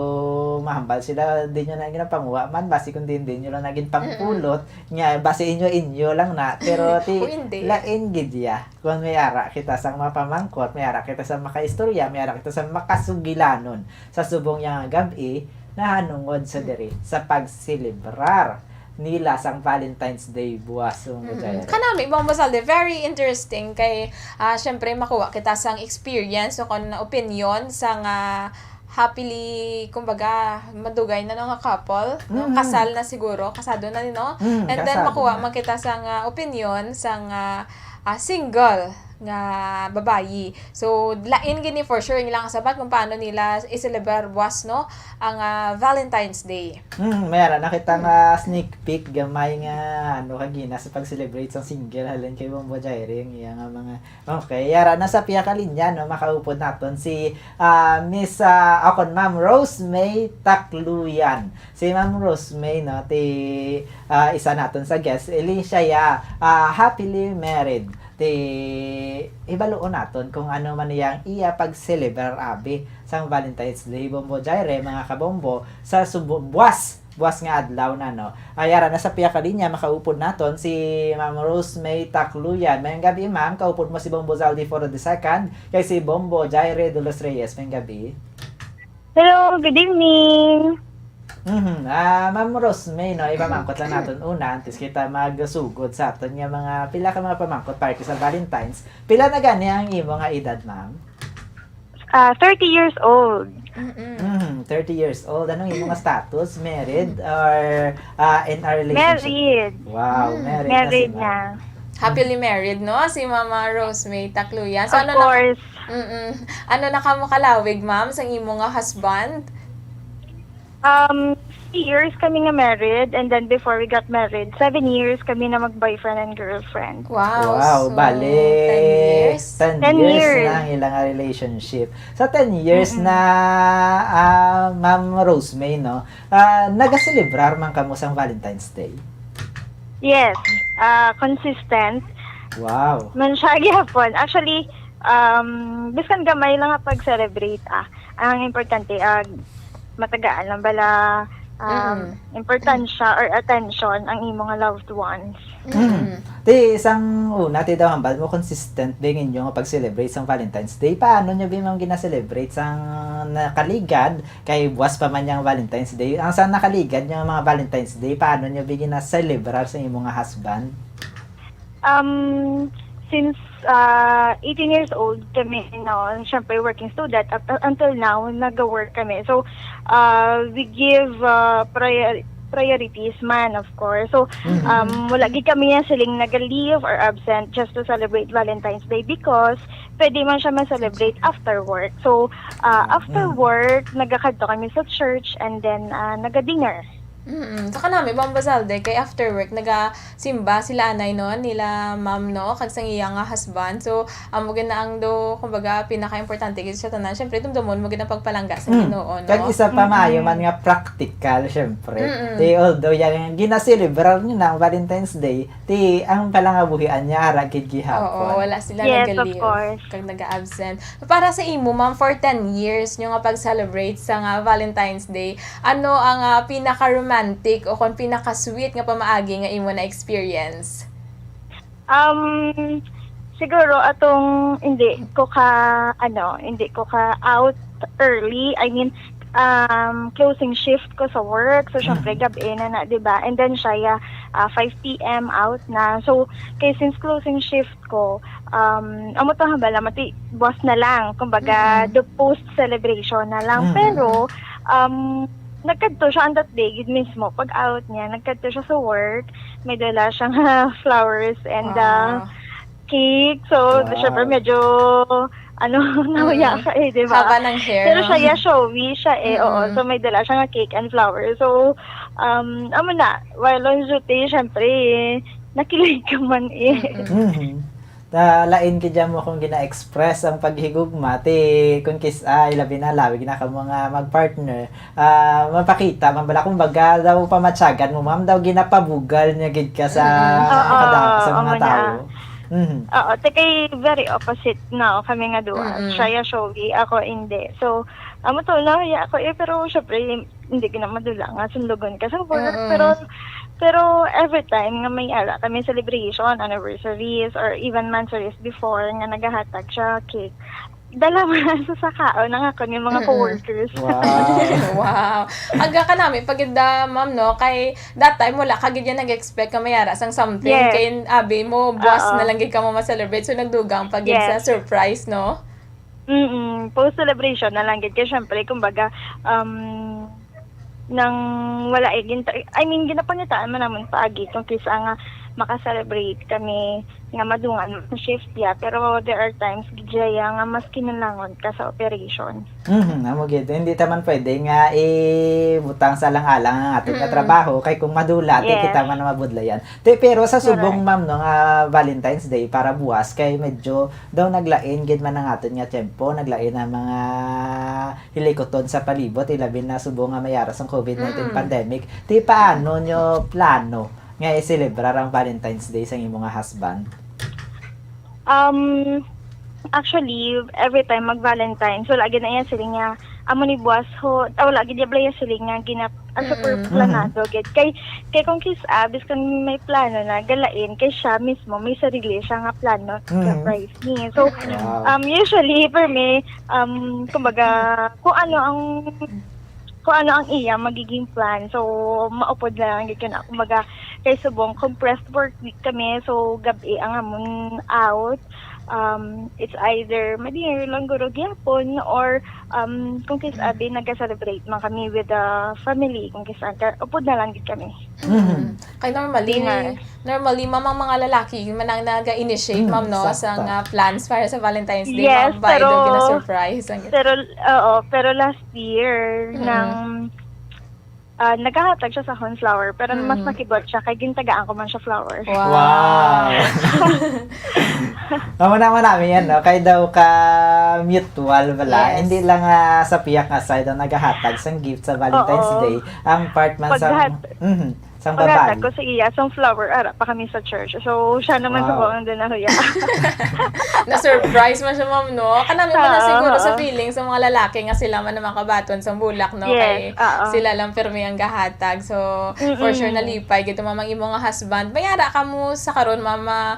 mahambal sila din nyo na ginapanguha man, basi kung din nyo lang naging pangpulot, nga basi inyo lang na, pero lain gidya. Kung may ara kita sa mapamangkot, may ara kita sa makaistorya, may ara kita sa makasugilanon sa subong yang gabi na hanungod sa diri sa pagselebrar nila sang Valentine's Day buwas. Kanami, Bombo Salde, very interesting kay syempre makuha kita sang experience o kon opinion sang happily, kumbaga, madugay na nga couple, no? Kasal na siguro, kasado na din, no? And then, makuha makita sa opinion sa single nga babayi. So, lain gini for sure nilang kasabat kung paano nila i-celebrate was, no? Ang Valentine's Day. Mayroon nakita nga sneak peek gamay nga kagina sa pag-celebrate sa single halin kay Bombo Jaire ang iya nga mga okay yara nasa piya ka linya no makaupod naton si Miss akon Ma'am Rose May Tacluyan. Si Ma'am Rose May no isa naton sa guest siya happily married ibaluon naton kung ano man iyang iya pag-celebrate abi sang Valentine's Day Bombo Jaire mga kabombo sa buwas nga adlaw na no. Ayara na sa piya ka linya makaupod naton si Ma'am Rose May Tacluyan. Mayang gabi ma'am, kaupod mo si Bombo Zaldi for the second kay si Bombo Jaire de los Reyes. Mayang gabi. Hello, good evening. Ma'am Rose May, no, ipamangkot lang natin una, antes kita magsugod sa aton nga mga pila ka mga pamangkot para sa Valentine's. Pila na gani ang imo nga edad, ma'am? 30 years old. 30 years old. Anong imo nga status? Married or in a relationship? Married. Wow, married na. Happily married, no? Si Mama Rose May Tacluyan. So, of course. Ano na ka mo kalawig, ma'am, sa imo nga husband? 3 years kami nga married, and then before we got married, 7 years kami na mag-boyfriend and girlfriend. Wow, so, bale. 10 years na ang ilang relationship. Sa 10 years na Ma'am Rose May, no, nag-celebrar man kamo sang Valentine's Day? Yes, consistent. Wow. Man siya gyapon. Actually, biskan gamay lang nga pag-celebrate. Ang importante, matagaan lang bala importansya or attention ang imong loved ones. Isang una, daw hambal mo consistent din inyo nga pag-celebrate sa Valentine's Day. Paano nyo bimang gina-celebrate sa nakaligad kay buwas pa man yung Valentine's Day? Ang sa nakaligad yung mga Valentine's Day, paano nyo gina-celebrate sa imong husband? Since 18 years old kami, syempre working student, until now, nag-work kami. So, we give priorities man, of course. So, wala gid kami yan siling nag-leave or absent just to celebrate Valentine's Day because pwede man siya ma-celebrate after work. So, after work, nagakadto kami sa church and then naga-dinner. Saka namin, Bombo Zalde, kay after work, nagasimba sila anay no, nila ma'am no, kag sang iya nga husband. So, amo na ang kumbaga, pinaka-importante kasi siya tanan. Siyempre, dumdumon mo gina pagpalangga sa Ginoo, no? Kag isa pa maayo man nga practical, siyempre. Although yan, gina-celebrar nyo na ang Valentine's Day, ang palangabuhian niya, ragid gihapon. Oo, wala sila yes, nag-leave. Of course. Kag nag-absent. Para sa imo, ma'am, for 10 years nyo nga pag-celebrate sa Valentine's Day, ano ang pinaka-romantic o kung pinaka-sweet nga pamaagi nga imo na experience? Siguro atong hindi ko ka out early. I mean, closing shift ko sa work. So, syempre, gabi na, diba? And then, siya, 5 p.m. out na. So, kay since closing shift ko, amo to hambala, mati, boss na lang. Kumbaga, the post-celebration na lang. Pero, nagkadto siya on that day, mismo, pag out niya, nagkadto siya sa work, may dala siyang flowers and cake. So, syempre, medyo, nahuya ka diba? Haba ng hair. Pero siya, showy siya oo. So, may dala siyang cake and flowers. So, amo na, while on duty, syempre, nakilig ka man lain ka dyan mo kung gina-express ang paghigugma kung labi na lawig na ka mga mag-partner mapakita mambala kung baga daw pamatsagan mo ma'am daw ginapabugal niya gid ka sa mga tao. Oo, kay very opposite na kami nga duwa. Siya showy, ako hindi. So, amo to na ako pero syempre hindi ka na madula nga sundugon ka sa work pero every time nga may kami celebration, anniversaries, or even monthsaries before nga nagahatag siya cake, dala mo sa kaon ng ako yung mga co-workers. Wow. Aga ka namin, pagida ma'am, no, kay that time wala kagid yan nag-expect ka mayara sang something. Yes. Kay abi mo, boss na lang gid ka mo ma-celebrate. So, nagdugang pagid sa surprise, no? Post-celebration na lang. Kaya syempre, kumbaga, nang wala ginapangitaan man naman paagi kung kisa nga maka-celebrate kami nga madungan sa shift ya, pero there are times gidya nga mas kinalangon ka sa operation. Amo gid, hindi taman pwede nga butang sa lang-alang ang ating trabaho kay kung madula Yes. kita man na mabudlayan. Pero sa subong ma'am no nga Valentine's Day para buwas kay medyo daw naglain gid man ang aton nga tempo, naglain ang mga hilikoton sa palibot ilabi na subong nga mayaras ang COVID-19 pandemic. Paano nyo plano nga i-celebrar ang Valentine's Day sa imong nga husband? Actually, every time mag-Valentine's, wala gid na yan sila nga amo ni buwas ho, wala gid yabla yan sila nga super planado gid. Kay kung kiss abis kung may plano na galain kay siya mismo may sarili siya nga plano surprise ni. So usually for me kumbaga kung ano ang iya magiging plan. So, maupod na lang gikan ako. Kumbaga, kay subong compressed work week kami. So, gabi ang amon out. It's either madinner lang guro gyapon or kung kisabi nagka-celebrate man kami with the family. Kung kisabi, upod na lang gid kami. Kay normally mamang mga lalaki man ang naga-initiate ma'am no sa nga plans para sa Valentine's Day. Yes, ma'am, pero gina-surprise. Pero last year nang naghahatag siya sa cornflower pero mas nakibot siya kay gintagaan ko man siya flowers. Wow. Naman namin yan, no? Kaya daw ka mutual wala. Yes. Hindi lang sa piyak nga side ang naghahatag sang gift sa Valentine's Day. Ang part man sang babae. Paghatag ko sa iya, sang flower, ara pa kami sa church. So, siya naman sa buong din na huya. Na-surprise man siya, ma'am, no? Kanami mo na siguro sa feeling sa mga lalaki nga sila man naman kabaton sa bulak, no? Yes, Kay sila lang permi ang gahatag. So, for sure nalipay. Gito mamang imo nga husband. Mayara ka mo sa karon mama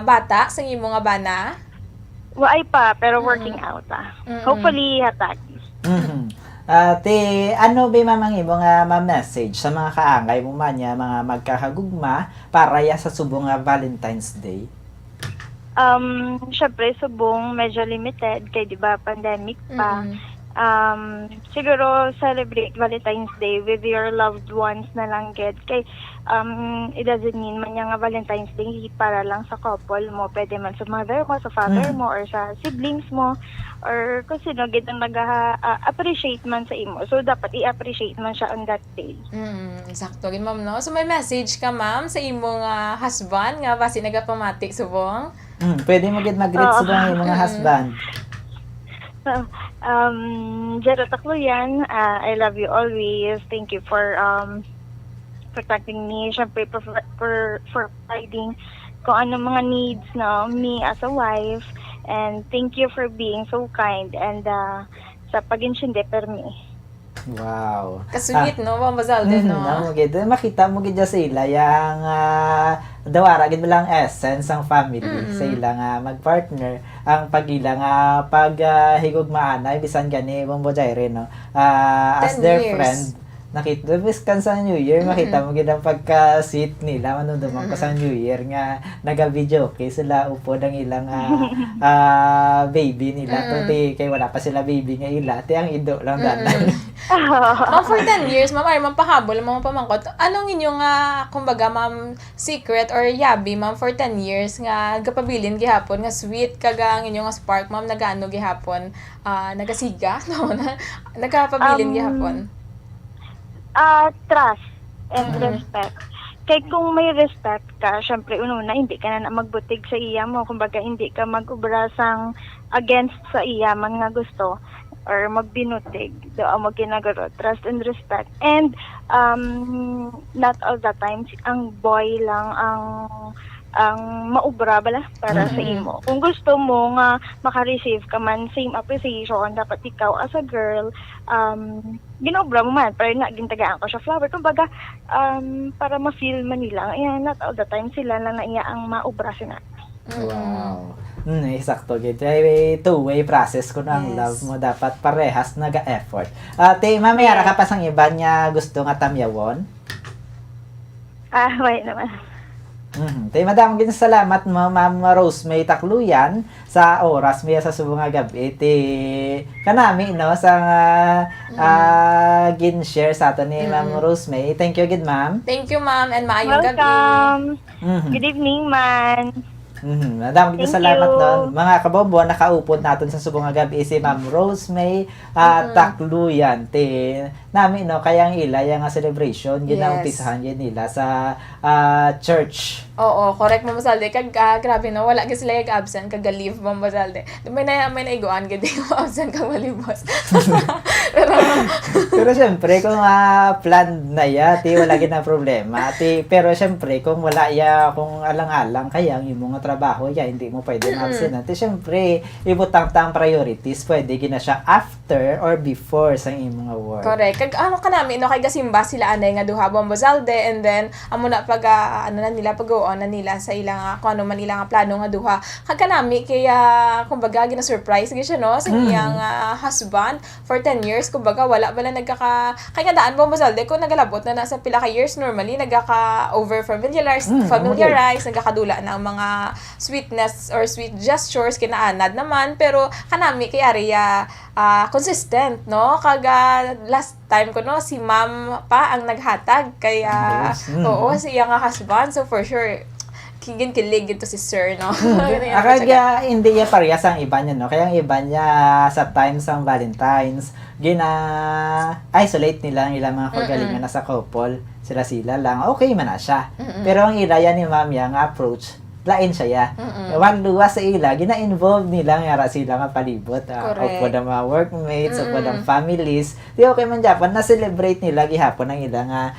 bata sa imo nga bana? Waay pa, pero working out Hopefully, hatag. Ano ba mamang imo nga ma-message sa mga kaangay mo man ya, mga magkakagugma para ya sa subong nga Valentine's Day? Syempre, subong medyo limited kay di ba pandemic pa. Siguro celebrate Valentine's Day with your loved ones na lang gid. Kay it doesn't mean man nga Valentine's Day para lang sa couple mo, pwede man sa mother mo, sa father mo, or sa siblings mo, or kung sino gid ang appreciate man sa imo. So dapat i-appreciate man siya on that day. Eksakto gid ma'am no. So may message ka ma'am sa imong husband nga basi nagapamati subong? Pwede mo gid mag-greet subong imong nga husband. Jero Takloyan, I love you always. Thank you for protecting me. Syempre, for providing kung ano mga needs, no, me as a wife. And thank you for being so kind and sa pag-insinde per me. Wow. Kasweet, no? Mambazal din, no? Makita mo gid sila yang dawara gid lang essence ang family sa ila nga magpartner ang pagila nga paghigugmaan bisan gani Bombo Jaire no as their friend nakita biskan sa New Year makita mo gid ang pagka-sweet nila manunduman ko sa New Year nga naga-video kay sila upod ang ilang baby nila kay wala pa sila baby nga ila ang ido lang danan. Ma'am, for 10 years, ma'am, ay mampahabol, ma'am, pamangkot. Anong inyong, kumbaga, ma'am, secret or yabi, ma'am, for 10 years nga gapabilin gihapon, nga sweet, kaga ang inyong spark, ma'am, nagaano gihapon, nagasiga, no? Nagapabilin gihapon. Trust and respect. Kaya kung may respect ka, syempre, una, hindi ka na magbutig sa iya mo. Kumbaga, hindi ka mag-ubra sang against sa iya man nga gusto or magbinutig. Doon mo ginagaro. Trust and respect. And not all the times, ang boy lang ang maubra bala para sa imo. Kung gusto mo nga maka-receive ka man same appreciation, dapat ikaw as a girl ginobra mo man para na gintagaan ko siya flower. Kumbaga para ma-feel man nila, not all the time sila lang na iya ang maubra sila. Wow. Eksakto gid. Two-way process ko ang love mo dapat parehas naga-effort. Mamaya ka pa sang iba niya gusto nga tamyawon? Wait naman. Tay madam gin salamat mo Ma'am Rose May Takluyan sa oras mo sa subong nga gabi ti kanami no sa gin share sa aton ni Ma'am Rose May. Thank you gid ma'am. Thank you, ma'am, and maayong gabi. Welcome. Good evening, man. Madam, Thank salamat you. doon. Mga kabombo, nakaupod natin sa subong nga gabi si Ma'am Rose May Takluyan. Nami, no, kaya ang ila, yung celebration, ginaumpisahan yun nila sa church. Oo, correct mo Mazalde. Grabe no, wala kasi sila absent kag leave mo Mazalde. May naiguan gid yung absent kag malibos. Pero syempre, kung plan na ya, wala gid na problema. Pero syempre, kung wala ya, kung alang-alang, kaya ang imong trabaho, ya, hindi mo pwede absent. Syempre, ibutang-tang priorities, pwede gina siya after or before sa imong work. Correct. Kag kanami no kay gasimba sila anay nga duha Mazalde, and then amo na pag pag-on na nila sa ilang kung ano man ilang plano nga duha. Kag kanami kaya kumbaga gina-surprise gyud siya no sa iyang husband for 10 years kumbaga wala bala kay nga daan Mazalde kung nagalabot na sa pila ka years normally over familiarize nagakadula na ang mga sweetness or sweet gestures kinaanad naman pero kanami kay area consistent no kaga last time ko no si ma'am pa ang naghatag kaya oo si iyang husband so for sure kilig ito si sir no. Kaya hindi niya parehas ang iba niya no kaya ang iba niya sa time sa Valentine's isolate nila ang ilang mga kagalingan na sa couple sila lang okay man na siya pero ang ilaya ni ma'am yang approach lain siya. Wag luwas sa ila, gina-involve nila nga sila nga palibot. Opo ng mga workmates, opo ng families. Di okay man Japan, na-celebrate nila gihapon ang ila nga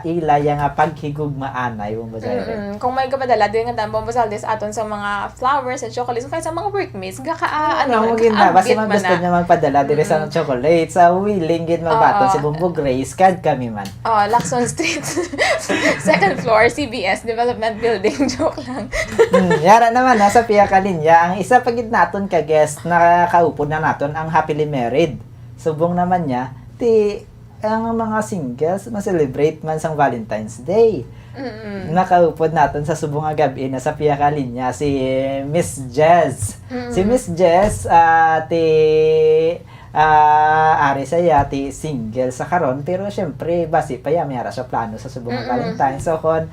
ila yang paghigugmaanay mo Mazalde. Kung may kapadala din nga dambo Mazalde sa aton sa mga flowers and chocolates kaya sa mga workmates basta man gusto niya magpadala dire sa chocolates willing gid mabaton si Bumbo Grace kad kami man. Lacson Street 2nd floor CBS Development Building joke lang. Yara naman sa Pia Kalinya ang isa pagid naton ka guest nakakaupod na naton ang happily married. Subong naman niya ang mga singles ma-celebrate man sang Valentine's Day. Nakaupod natin sa subong nga gabi na sa Pia Kalinya si Miss Jess. Si Miss Jess ari saya single sa karon pero syempre base pa ya mayara sa plano sa subong nga Valentine so kon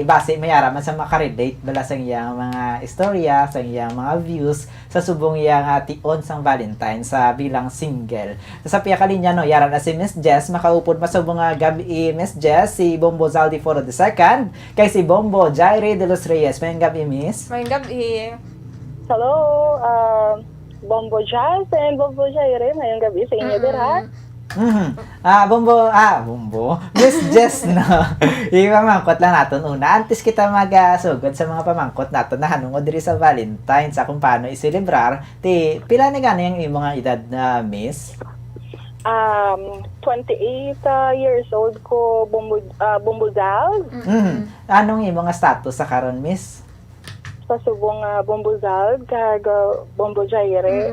base mayara man sa makarelate bala sang iyang mga istorya sa iyang mga views sa subong iyang on sang Valentine sa bilang single sa Pia Kalinya no yara na si Miss Jess makaupod pa sa subong nga gabi Miss Jess si Bombo Zaldi for the second kay si Bombo Jaire de los Reyes. Mayang gabi Miss. Mayang gabi. Hello, Bombo Jazz and Bombo Jaire, mayang gabi sa inyo dira. Bombo. Miss Jess na. Ipamangkot lang natin una. Antes kita magasugod sa mga pamangkot natin na hanungod diri sa Valentine sa kung paano iselebrar. Pila na gani ang imong edad na Miss? 28 years old ko Bombo Zal. Anong imong status sa karon Miss? Sa subong Bombo Zal kag Bombo Jaire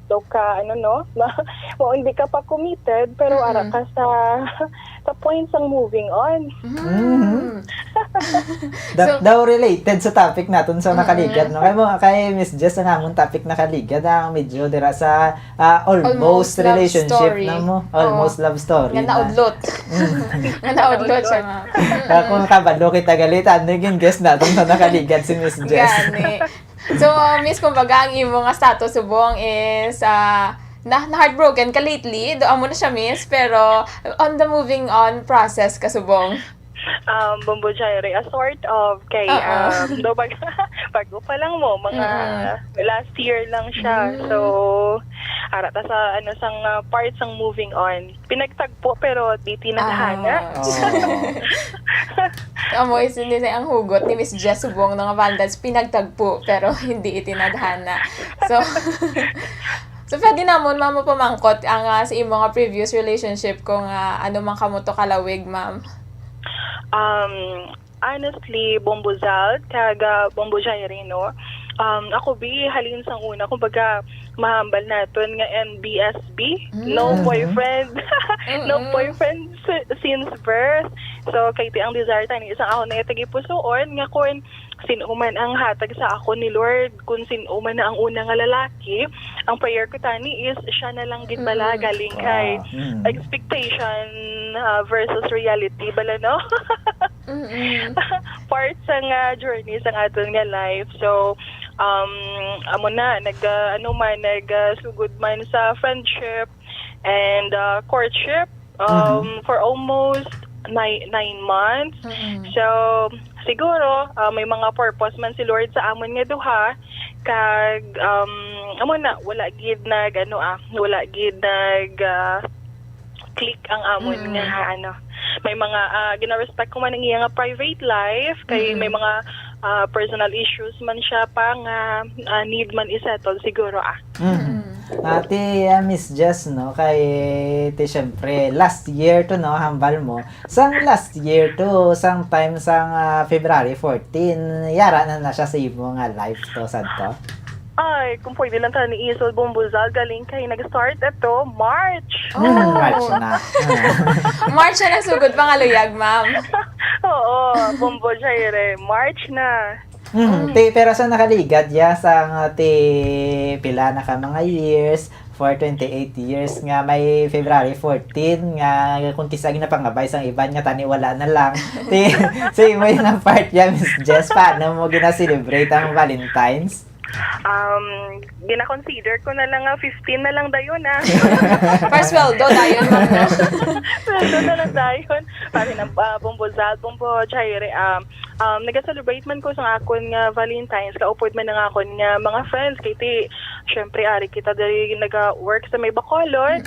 do ka hindi ka pa committed pero ara ka sa point sang moving on. Daw related sa topic natin sa nakaligad no kay Miss Jess ang among topic nakaligad ang medyo dira sa almost relationship na mo almost love story nga naudlot siya nga kung kabalo kita galitan naging guest natin sa nakaligad si Miss Jess. So Miss kumbaga ang imong status subong is na heartbroken ka lately do amo na siya Miss pero on the moving on process ka subong. Bombo Jaire, a sort of kay bago pa lang mo mga last year lang siya so ara ta sa sang parts sang moving on pinagtagpo pero di tinadhana. Amoy hindi ang hugot ni Miss Jess subong ng Valentine's pinagtagpo pero hindi itinadhana. So pwede namon ma'am pamangkot ang sa imong previous relationship kung ano man kamo to kalawig ma'am. Honestly, Bombo Zal, kaga Bombo Jaire, no? Ako halin sang una, kumbaga, mahambal naton nga NBSB, no boyfriend, no boyfriend since birth. So kay ti ang desire tani isang ako na tagipusoon nga kung sino man ang hatag sa ako ni Lord, kung sino man na ang una nga lalaki, ang prayer ko tani is siya na lang gid bala galing kay expectation versus reality bala no. Part sa nga journey sa aton nga life. So amo na sugod man sa friendship and courtship for almost 9 months. So siguro may mga purpose man si Lord sa amon nga duha kag amo na wala gid click ang amon nga may mga gina-respect ko man ang iya nga private life kay may mga personal issues man siya pa nga need man isettle siguro Ate Miss Jess no kay syempre last year to no hambal mo sang last year to sang time sang February 14 yara na siya sa imo nga life to sad to. Ay, kung pwede lang tayo ni Isol Bombozal, galing kay nag-start ito, March. March na. March na nasugod pa nga luyag, ma'am. Oo, Bombo Jaire, March na. Pero sa nakaligad sa pila na ka mga years for 28 years nga may February 14 nga kung kisag na pangabay sang iban nga tani wala na lang. So mo yung part ya Miss Jess, paano mo gina-celebrate ang Valentine's? Gina-consider ko na lang 15 na lang dayon First sweldo dayon ma'am. Sweldo na lang dayon. Pari ng Bombozal, Bombo Jaire. Nag-celebrate man ko sa akon nga Valentine's, kaupod man nga akon nga mga friends kay ti syempre ari kita diri naga-work sa may Bacolod.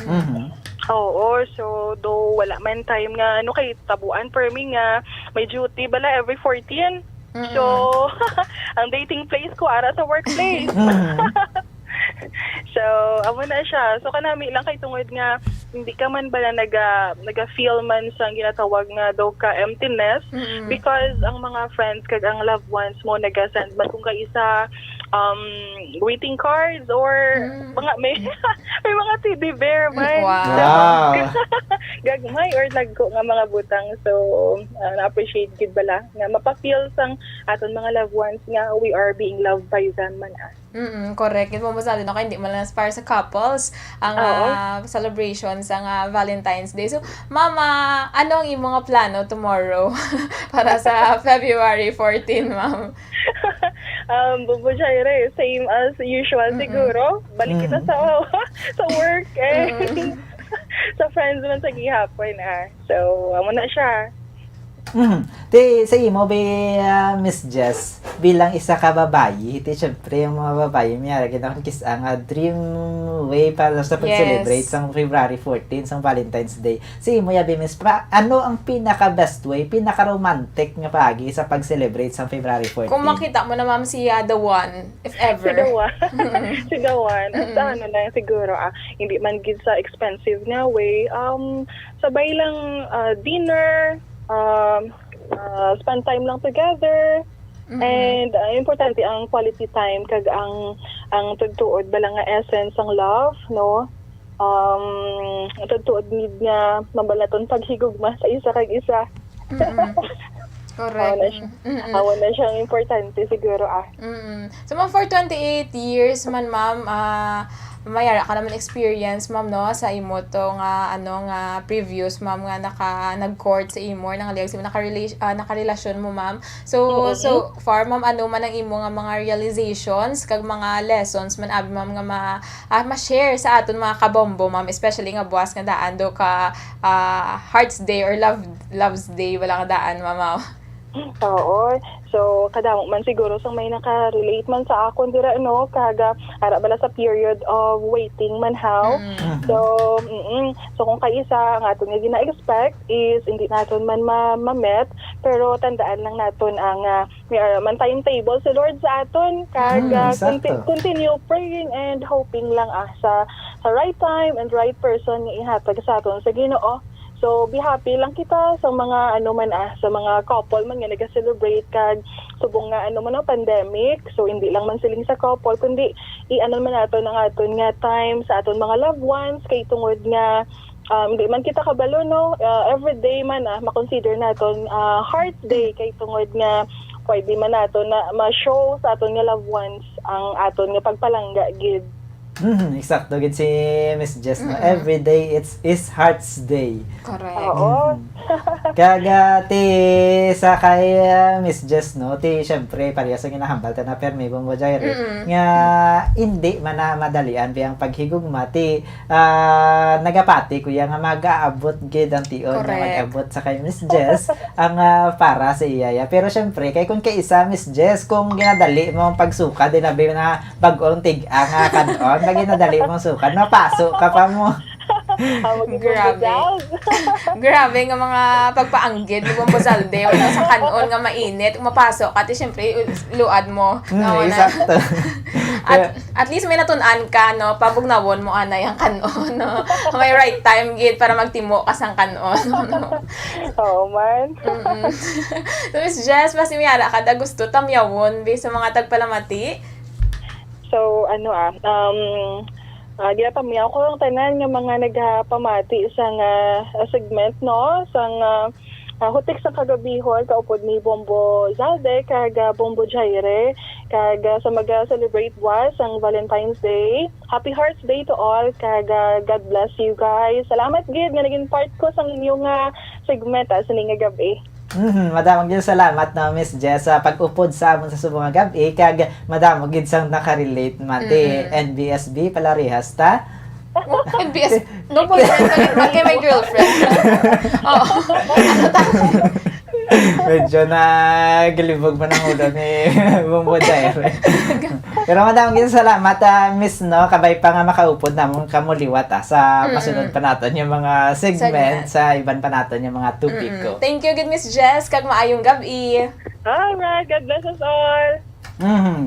Oo, so do wala man time nga kay tabuan per mi nga may duty bala every 14. So ang dating place ko ara sa workplace. So amo na siya. So kanami lang kay tungod nga hindi ka man bala naga-feel man sa ginatawag nga daw ka emptiness because ang mga friends kag ang loved ones mo naga-send man kung kaisa greeting cards or mga may mga teddy bear man. Wow. Gagmay or nagko nga mga butang. So na-appreciate gid bala nga mapa-feel sang aton mga loved ones nga we are being loved by them man. Correct. Ito mo masabi kay hindi man lang para sa couples ang celebration sa Valentine's Day. So, Mama, ano ang imong nga plano tomorrow para sa February 14, Ma'am? Bubo Jaire, same as usual siguro. Balik kita sa work sa friends man sa gihapon So, amo na siya. Sa imo Miss Jess bilang isa ka babayi, syempre yung mga babayi miyara kinakon kis ang dream way para sa pag-celebrate sang February 14 sang Valentine's Day. Sa imo Miss ano ang pinaka best way, pinaka romantic nga pagi sa pag-celebrate sang February 14? Kung makita mo na ma'am si the one if ever. Si the one. Sa lang siguro hindi man gid sa expensive nga way. Sabay lang dinner, spend time lang together, and importante ang quality time kag ang tugtuod bala nga essence ang love no tugtuod need nga mabalaton paghigugma sa isa kag isa. Correct. Awan na siyang importante siguro So ma'am, for 28 years man ma'am mayara ka naman experience ma'am no sa imo to nga previous ma'am nga nag-court sa imo nang liag sa naka-relasyon mo ma'am. So far ma'am ano man ang imo nga mga realizations kag mga lessons man abi ma'am nga ma-share sa aton mga kabombo ma'am, especially nga buwas nga daan do ka Heart's Day or Love's Day wala nga daan ma'am. Oo. So, kadamo man siguro sang may naka-relate man sa akon dira kaga ara bala sa period of waiting man how. So, so kung kaisa ang aton nga gina-expect is hindi naton man ma-met, pero tandaan lang naton ang may man timetable sa Lord sa aton kaga continue praying and hoping lang sa right time and right person nga ihatag sa aton sa Ginoo. So, be happy lang kita sa mga sa mga couple man nga nag-celebrate kag subong nga pandemic. So, hindi lang man siling sa couple, kundi man nato ng aton nga time sa aton mga loved ones kay tungod nga hindi man kita kabalo everyday man makonsider naton heart day kay tungod nga pwede man nato na ma-show sa aton nga loved ones ang aton nga pagpalangga gid. Eksakto gid si Miss Jess no. Every day is Heart's Day. Correct. Oo. Kaga ti sa kay Miss Jess no, ti syempre parehas ang ginahambal ta na permi Bombo Jaire. Nga hindi man na madalian biyang paghigugma ti nagapati kuya nga mag-aabot gid ang tion nga mag-abot sa kay Miss Jess ang para sa iyaya. Pero syempre kay kun kay isa Miss Jess kung ginadali mo ang pagsuka dinabi na bag-ong tig-ang kanon lagi nadali mong sukat, napasok ka pa mo. Grabe. Grabe nga mga pagpaanggid ni Bombo Zalde. Wala sa kanon nga mainit. Mapasok at siyempre luad mo. Exacto. At least may natunan ka, no? Pabugnawon mo anay ang kanon, no? May right time gid para magtimo ka sang kanon, no? Oo man. So Miss Jess, basi miyara kada gusto tamyawon bi sa mga tagpalamati. So, ginapamiyaw ko lang tanan nga mga nagpamati sa segment, no? Sa hutik sa kagabihon, kaupod ni Bombo Zalde, kag Bombo Jaire, kag sa mag-celebrate was ang Valentine's Day. Happy Hearts Day to all, kag God bless you guys. Salamat gid nga naging part ko sa inyong segment sa ning gabi. Madamang gid salamat na Miss Jess sa pag-upod sa amon sa subong nga gabi kag madamang gid sang nakarelate mati NBSB palarehas ta. NBS no boyfriend kay my girlfriend. Medyo naglibog pa ng ulo ni Bombo Jaire. Pero madamang gid salamat Miss no kabay pa nga makaupod namon kamuliwat sa masunod pa naton yung mga segment sa iban pa naton yung mga topic ko. Thank you gid Miss Jess kag maayong gabi. Alright, God bless us all.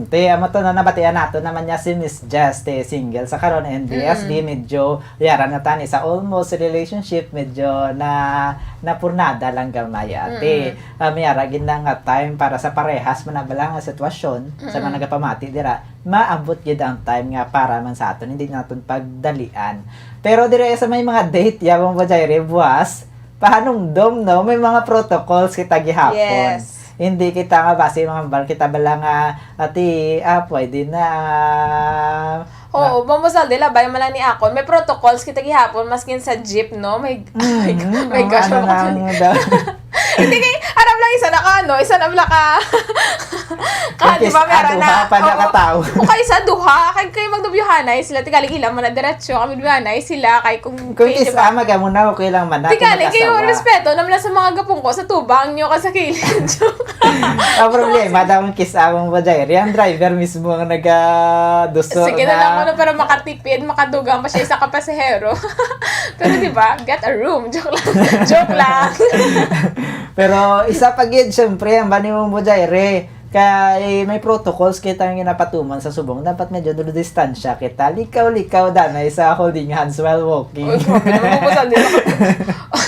Te amo to na nabatian nato naman niya si Miss Jess te single sa karon NBSB medyo yaran na tani sa almost relationship medyo napurnada lang gamay ate. Mayara gid na nga time para sa parehas manabala nga sitwasyon sa mga nagapamati dira maabot gid ang time nga para man sa aton hindi naton pagdalian. Pero dire sa may mga date yabang ba Jaire buwas pahanumdom no may mga protocols kita gihapon. Yes. Hindi kita nga base mga hambal kita bala nga ati pwede na Oo, Bombo Zalde labay man lang ni akon. May protocols kita gihapon maskin sa jeep no. My gosh. Hindi kay aram lang isa na isa na bala ka. Di ba meron na pa nakataw. O kay sa duha kay magdubyuhanay sila tigalig ilang man na diretso kami duhanay sila kay kung isa magamo na okay lang man natin. Tigalig kayo respeto naman sa mga gapong ko sa tubang nyo ka sa kilid. Ang problema daw ang kisamang Jaire ang driver mismo ang nagaduso sige na lang ano para makatipid makadugang pa siya isa ka pasahero. Pero di ba get a room joke lang. Pero isa pa gid syempre ang bani mo Jaire kay may protocols kita nga ginapatuman sa subong dapat medyo dulo distansya kita likaw danay sa holding hands while walking.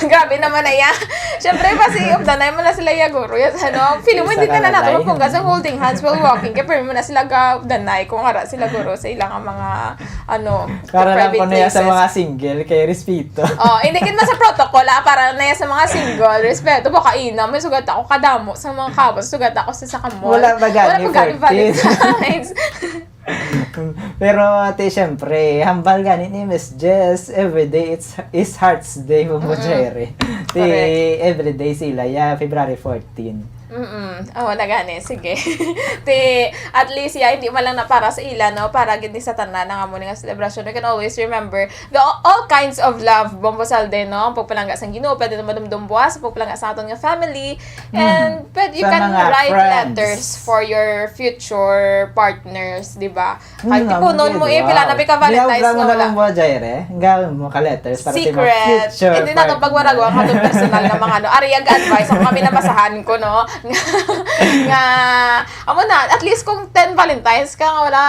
Grabe naman na yan. Syempre kasi danay mo na sila yaguro yan feeling mo hindi ka na nato mapungga sa holding hands while walking kaya pero mo na sila danay kung ara sila guro sa ilang mga para lang private ko na places. sa mga single kay respeto. Hindi kin man sa protocol para na sa mga single respeto baka ina may sugat ako kadamo sa mga kabos sugat ako sa kamot. Wala ba gani Valentine's. Pero ate syempre hambal gani ni Miss Jess everyday is Heart's Day mo Jaire. Everyday sila February 14. Na gani sige. At least hindi man lang na para sa ila no para gid ni sa tanan nga mo nga celebration. We can always remember all kinds of love Bombo Zalde no ang pagpalangga sang Ginoo pwede na madumdum buwas pagpalangga sa aton nga family and but you can write letters for your future partners di ba kahit punon mo pila na ka Valentine's no wala mo Jaire gawin mo ka letters para sa secret future hindi na to pagwaragwa ka personal na mga ariag advice ang kami nabasahan ko no nga amo na at least kung 10 Valentines ka nga wala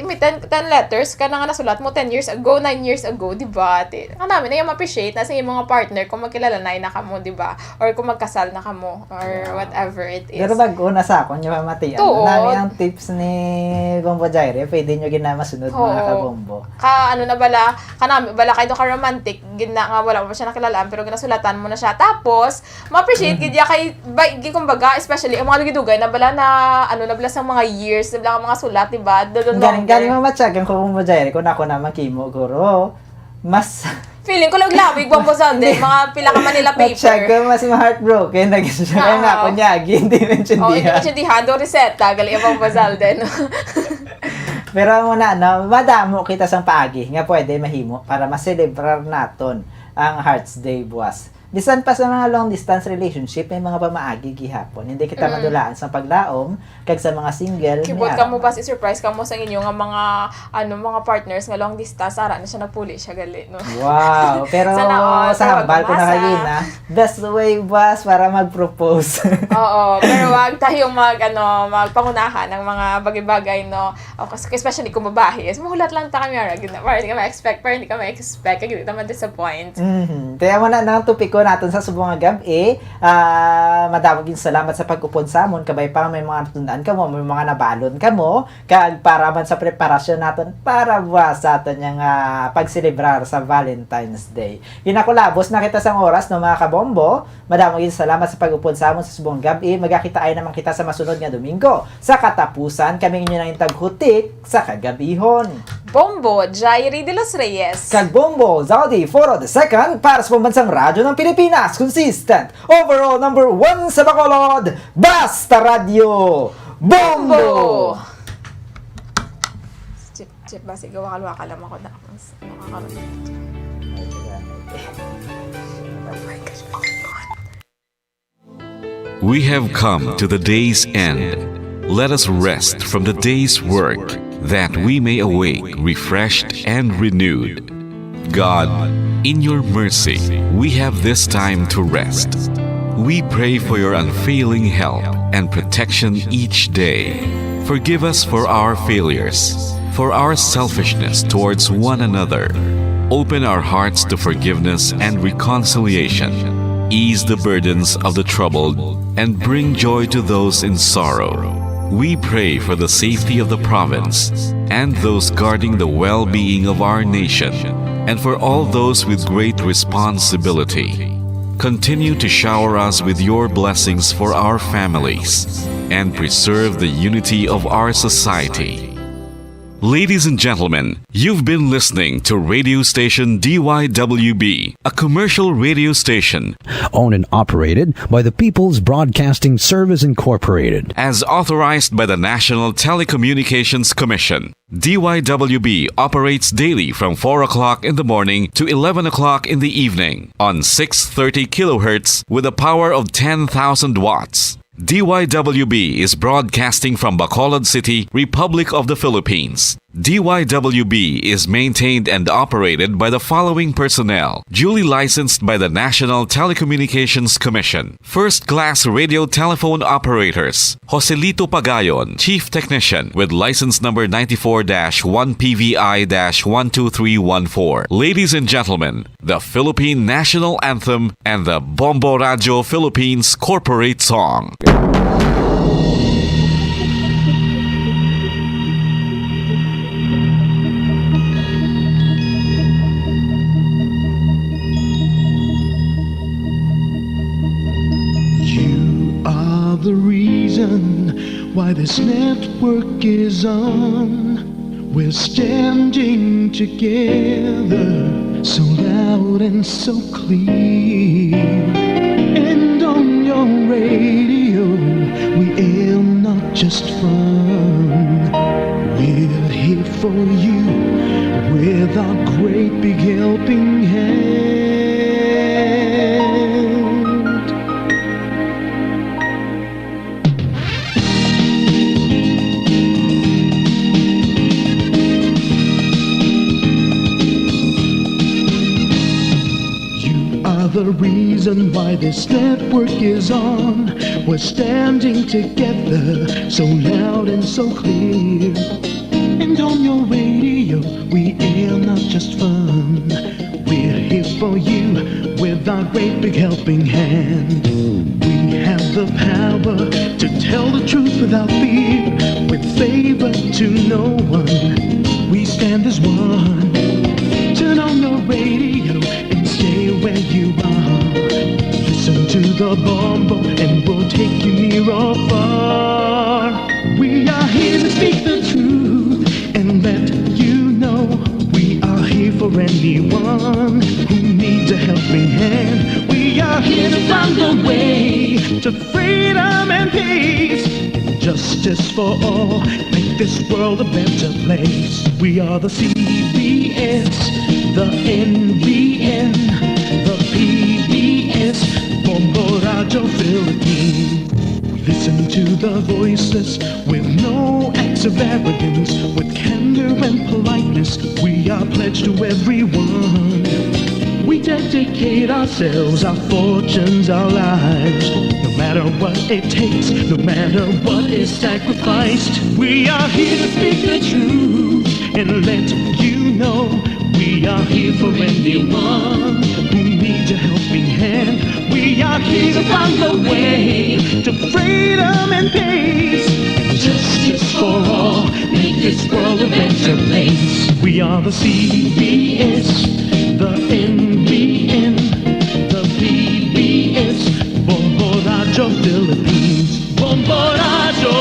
may 10 letters ka na nga nasulat mo 10 years ago, 9 years ago, di ba? Namin na yung appreciate na sa iyong mga partner kung magkilala na kamo, di ba? Or kung magkasal na kamo or whatever it is. Pero una sa akon yung mamatian. Nami ang tips ni Bombo Jaire, pwede nyo ginamasunod mga kabombo. Na bala, kanami bala kayo ka romantic, gina nga wala mo siya nakilalaan pero ginasulatan mo na siya. Tapos, ma-appreciate gidya kay kumbaga, especially ang mga dugay na bala na na bala sa mga years, na bala mga sulat, di ba? Galing mo matchag ang Bombo Jaire kung ako naman kimo guro. Mas feeling ko lang lawig Bombo Zalden, mga pila ka Manila paper. Matchag ko mas ma-heartbroken naging siya nga kunyagi, hindi mentiondihan. Hindi mentiondihan, do reseta gali ang Bombo Zalden. Pero muna, madamo kita sang paagi nga pwede mahimo para ma-celebrar naton ang Hearts Day buwas. Bisan pa sa mga long distance relationship, may mga pamaagi gihapon. Hindi kita madulaan sa paglaom kag sa mga single. Kibot ka mo ba surprise ka mo sa inyo nga mga mga partners nga long distance ara na siya nagpuli siya gali no. Wow, pero sa hambal ko na kanina, best way was para mag-propose. Oo, pero wag tayong magpangunahan ng mga bagay-bagay no. Especially kung babae. Mahulat lang ta kami ara gina. Para hindi ka ma-expect kag kita ma-disappoint. Kaya mo na nang topic natin sa subong nga gabi, madamog yung salamat sa pag-upod sa amon, kabay pa may mga natundaan ka mo, may mga nabalon ka mo, kag para man sa preparasyon natin para buwas sa atin yung pagselebrar sa Valentine's Day. Ginakulabos na kita sang oras no mga kabombo, madamog yung salamat sa pag-upod sa amon sa subong gabi, magkakita ay naman kita sa masunod nga Domingo. Sa katapusan, kami inyo nang taghutik sa kagabihon. Bombo Jairi de los Reyes. Kag Bombo Zaudi Foro II para sa pambansang radyo ng Pilipinas, consistent, overall number 1 sa Bacolod, Basta Radio Bombo! Chip, basi gawakal-wakal lang ako na. We have come to the day's end. Let us rest from the day's work, that we may awake refreshed and renewed. God, in your mercy, we have this time to rest. We pray for your unfailing help and protection each day. Forgive us for our failures, for our selfishness towards one another. Open our hearts to forgiveness and reconciliation. Ease the burdens of the troubled and bring joy to those in sorrow. We pray for the safety of the province and those guarding the well-being of our nation, and for all those with great responsibility. Continue to shower us with your blessings for our families and preserve the unity of our society. Ladies and gentlemen, you've been listening to radio station DYWB, a commercial radio station owned and operated by the People's Broadcasting Service Incorporated, as authorized by the National Telecommunications Commission. DYWB operates daily from 4 o'clock in the morning to 11 o'clock in the evening on 630 kilohertz with a power of 10,000 watts. DYWB is broadcasting from Bacolod City, Republic of the Philippines. DYWB is maintained and operated by the following personnel, duly licensed by the National Telecommunications Commission. First-class radio telephone operators, Joselito Pagayon, Chief Technician with license number 94-1PVI-12314. Ladies and gentlemen, the Philippine National Anthem and the Bombo Radio Philippines Corporate Song. The reason why this network is on, we're standing together so loud and so clear. And on your radio we aim not just fun, we're here for you with our great big helping hand. The reason reason why this network is on. We're standing together, so loud and so clear. And on your radio, we air not just fun. We're here for you with our great big helping hand. We have the power to tell the truth without fear, with favor to no one. We stand as one. Turn on your radio and stay where you are. Listen to the bombo and we'll take you near or far. We are here to speak the truth and let you know. We are here for anyone who needs a helping hand. We are here to find the way to freedom and peace. Justice for all, make this world a better place. We are the CBS, the NBN, the PBS, Bombo Radio Philippines. Listen to the voices with no acts of arrogance, with candor and politeness. We are pledged to everyone. We dedicate ourselves, our fortunes, our lives. No matter what it takes, no matter what is sacrificed. We are here to speak the truth and let you know. We are here for anyone who needs a helping hand. We are here to find the way to freedom and peace. And justice for all, make this world a better place. We are the CBS, the NBN, the PBS, Bombo Radio Philippines. Bombo Radio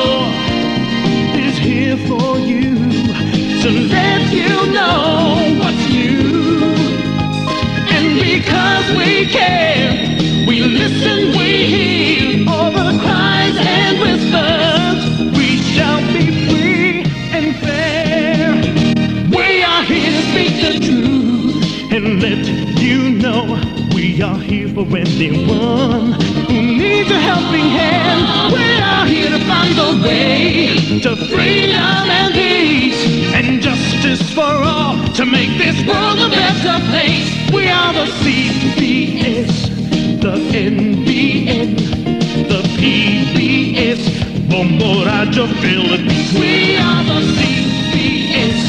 is here for you, to let you know what's new. And because we care, we listen, we hear all the cries and whispers. We shall be free and fair. We are here to speak the truth and let you know. We are here for anyone who needs a helping hand. We are here to find the way to freedom and peace and justice for all, to make this world a better place. We are the CBS, the NBN, the PBS, Bombo Radio Philippines. We are the CBS,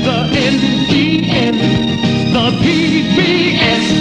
the NBN, the PBS,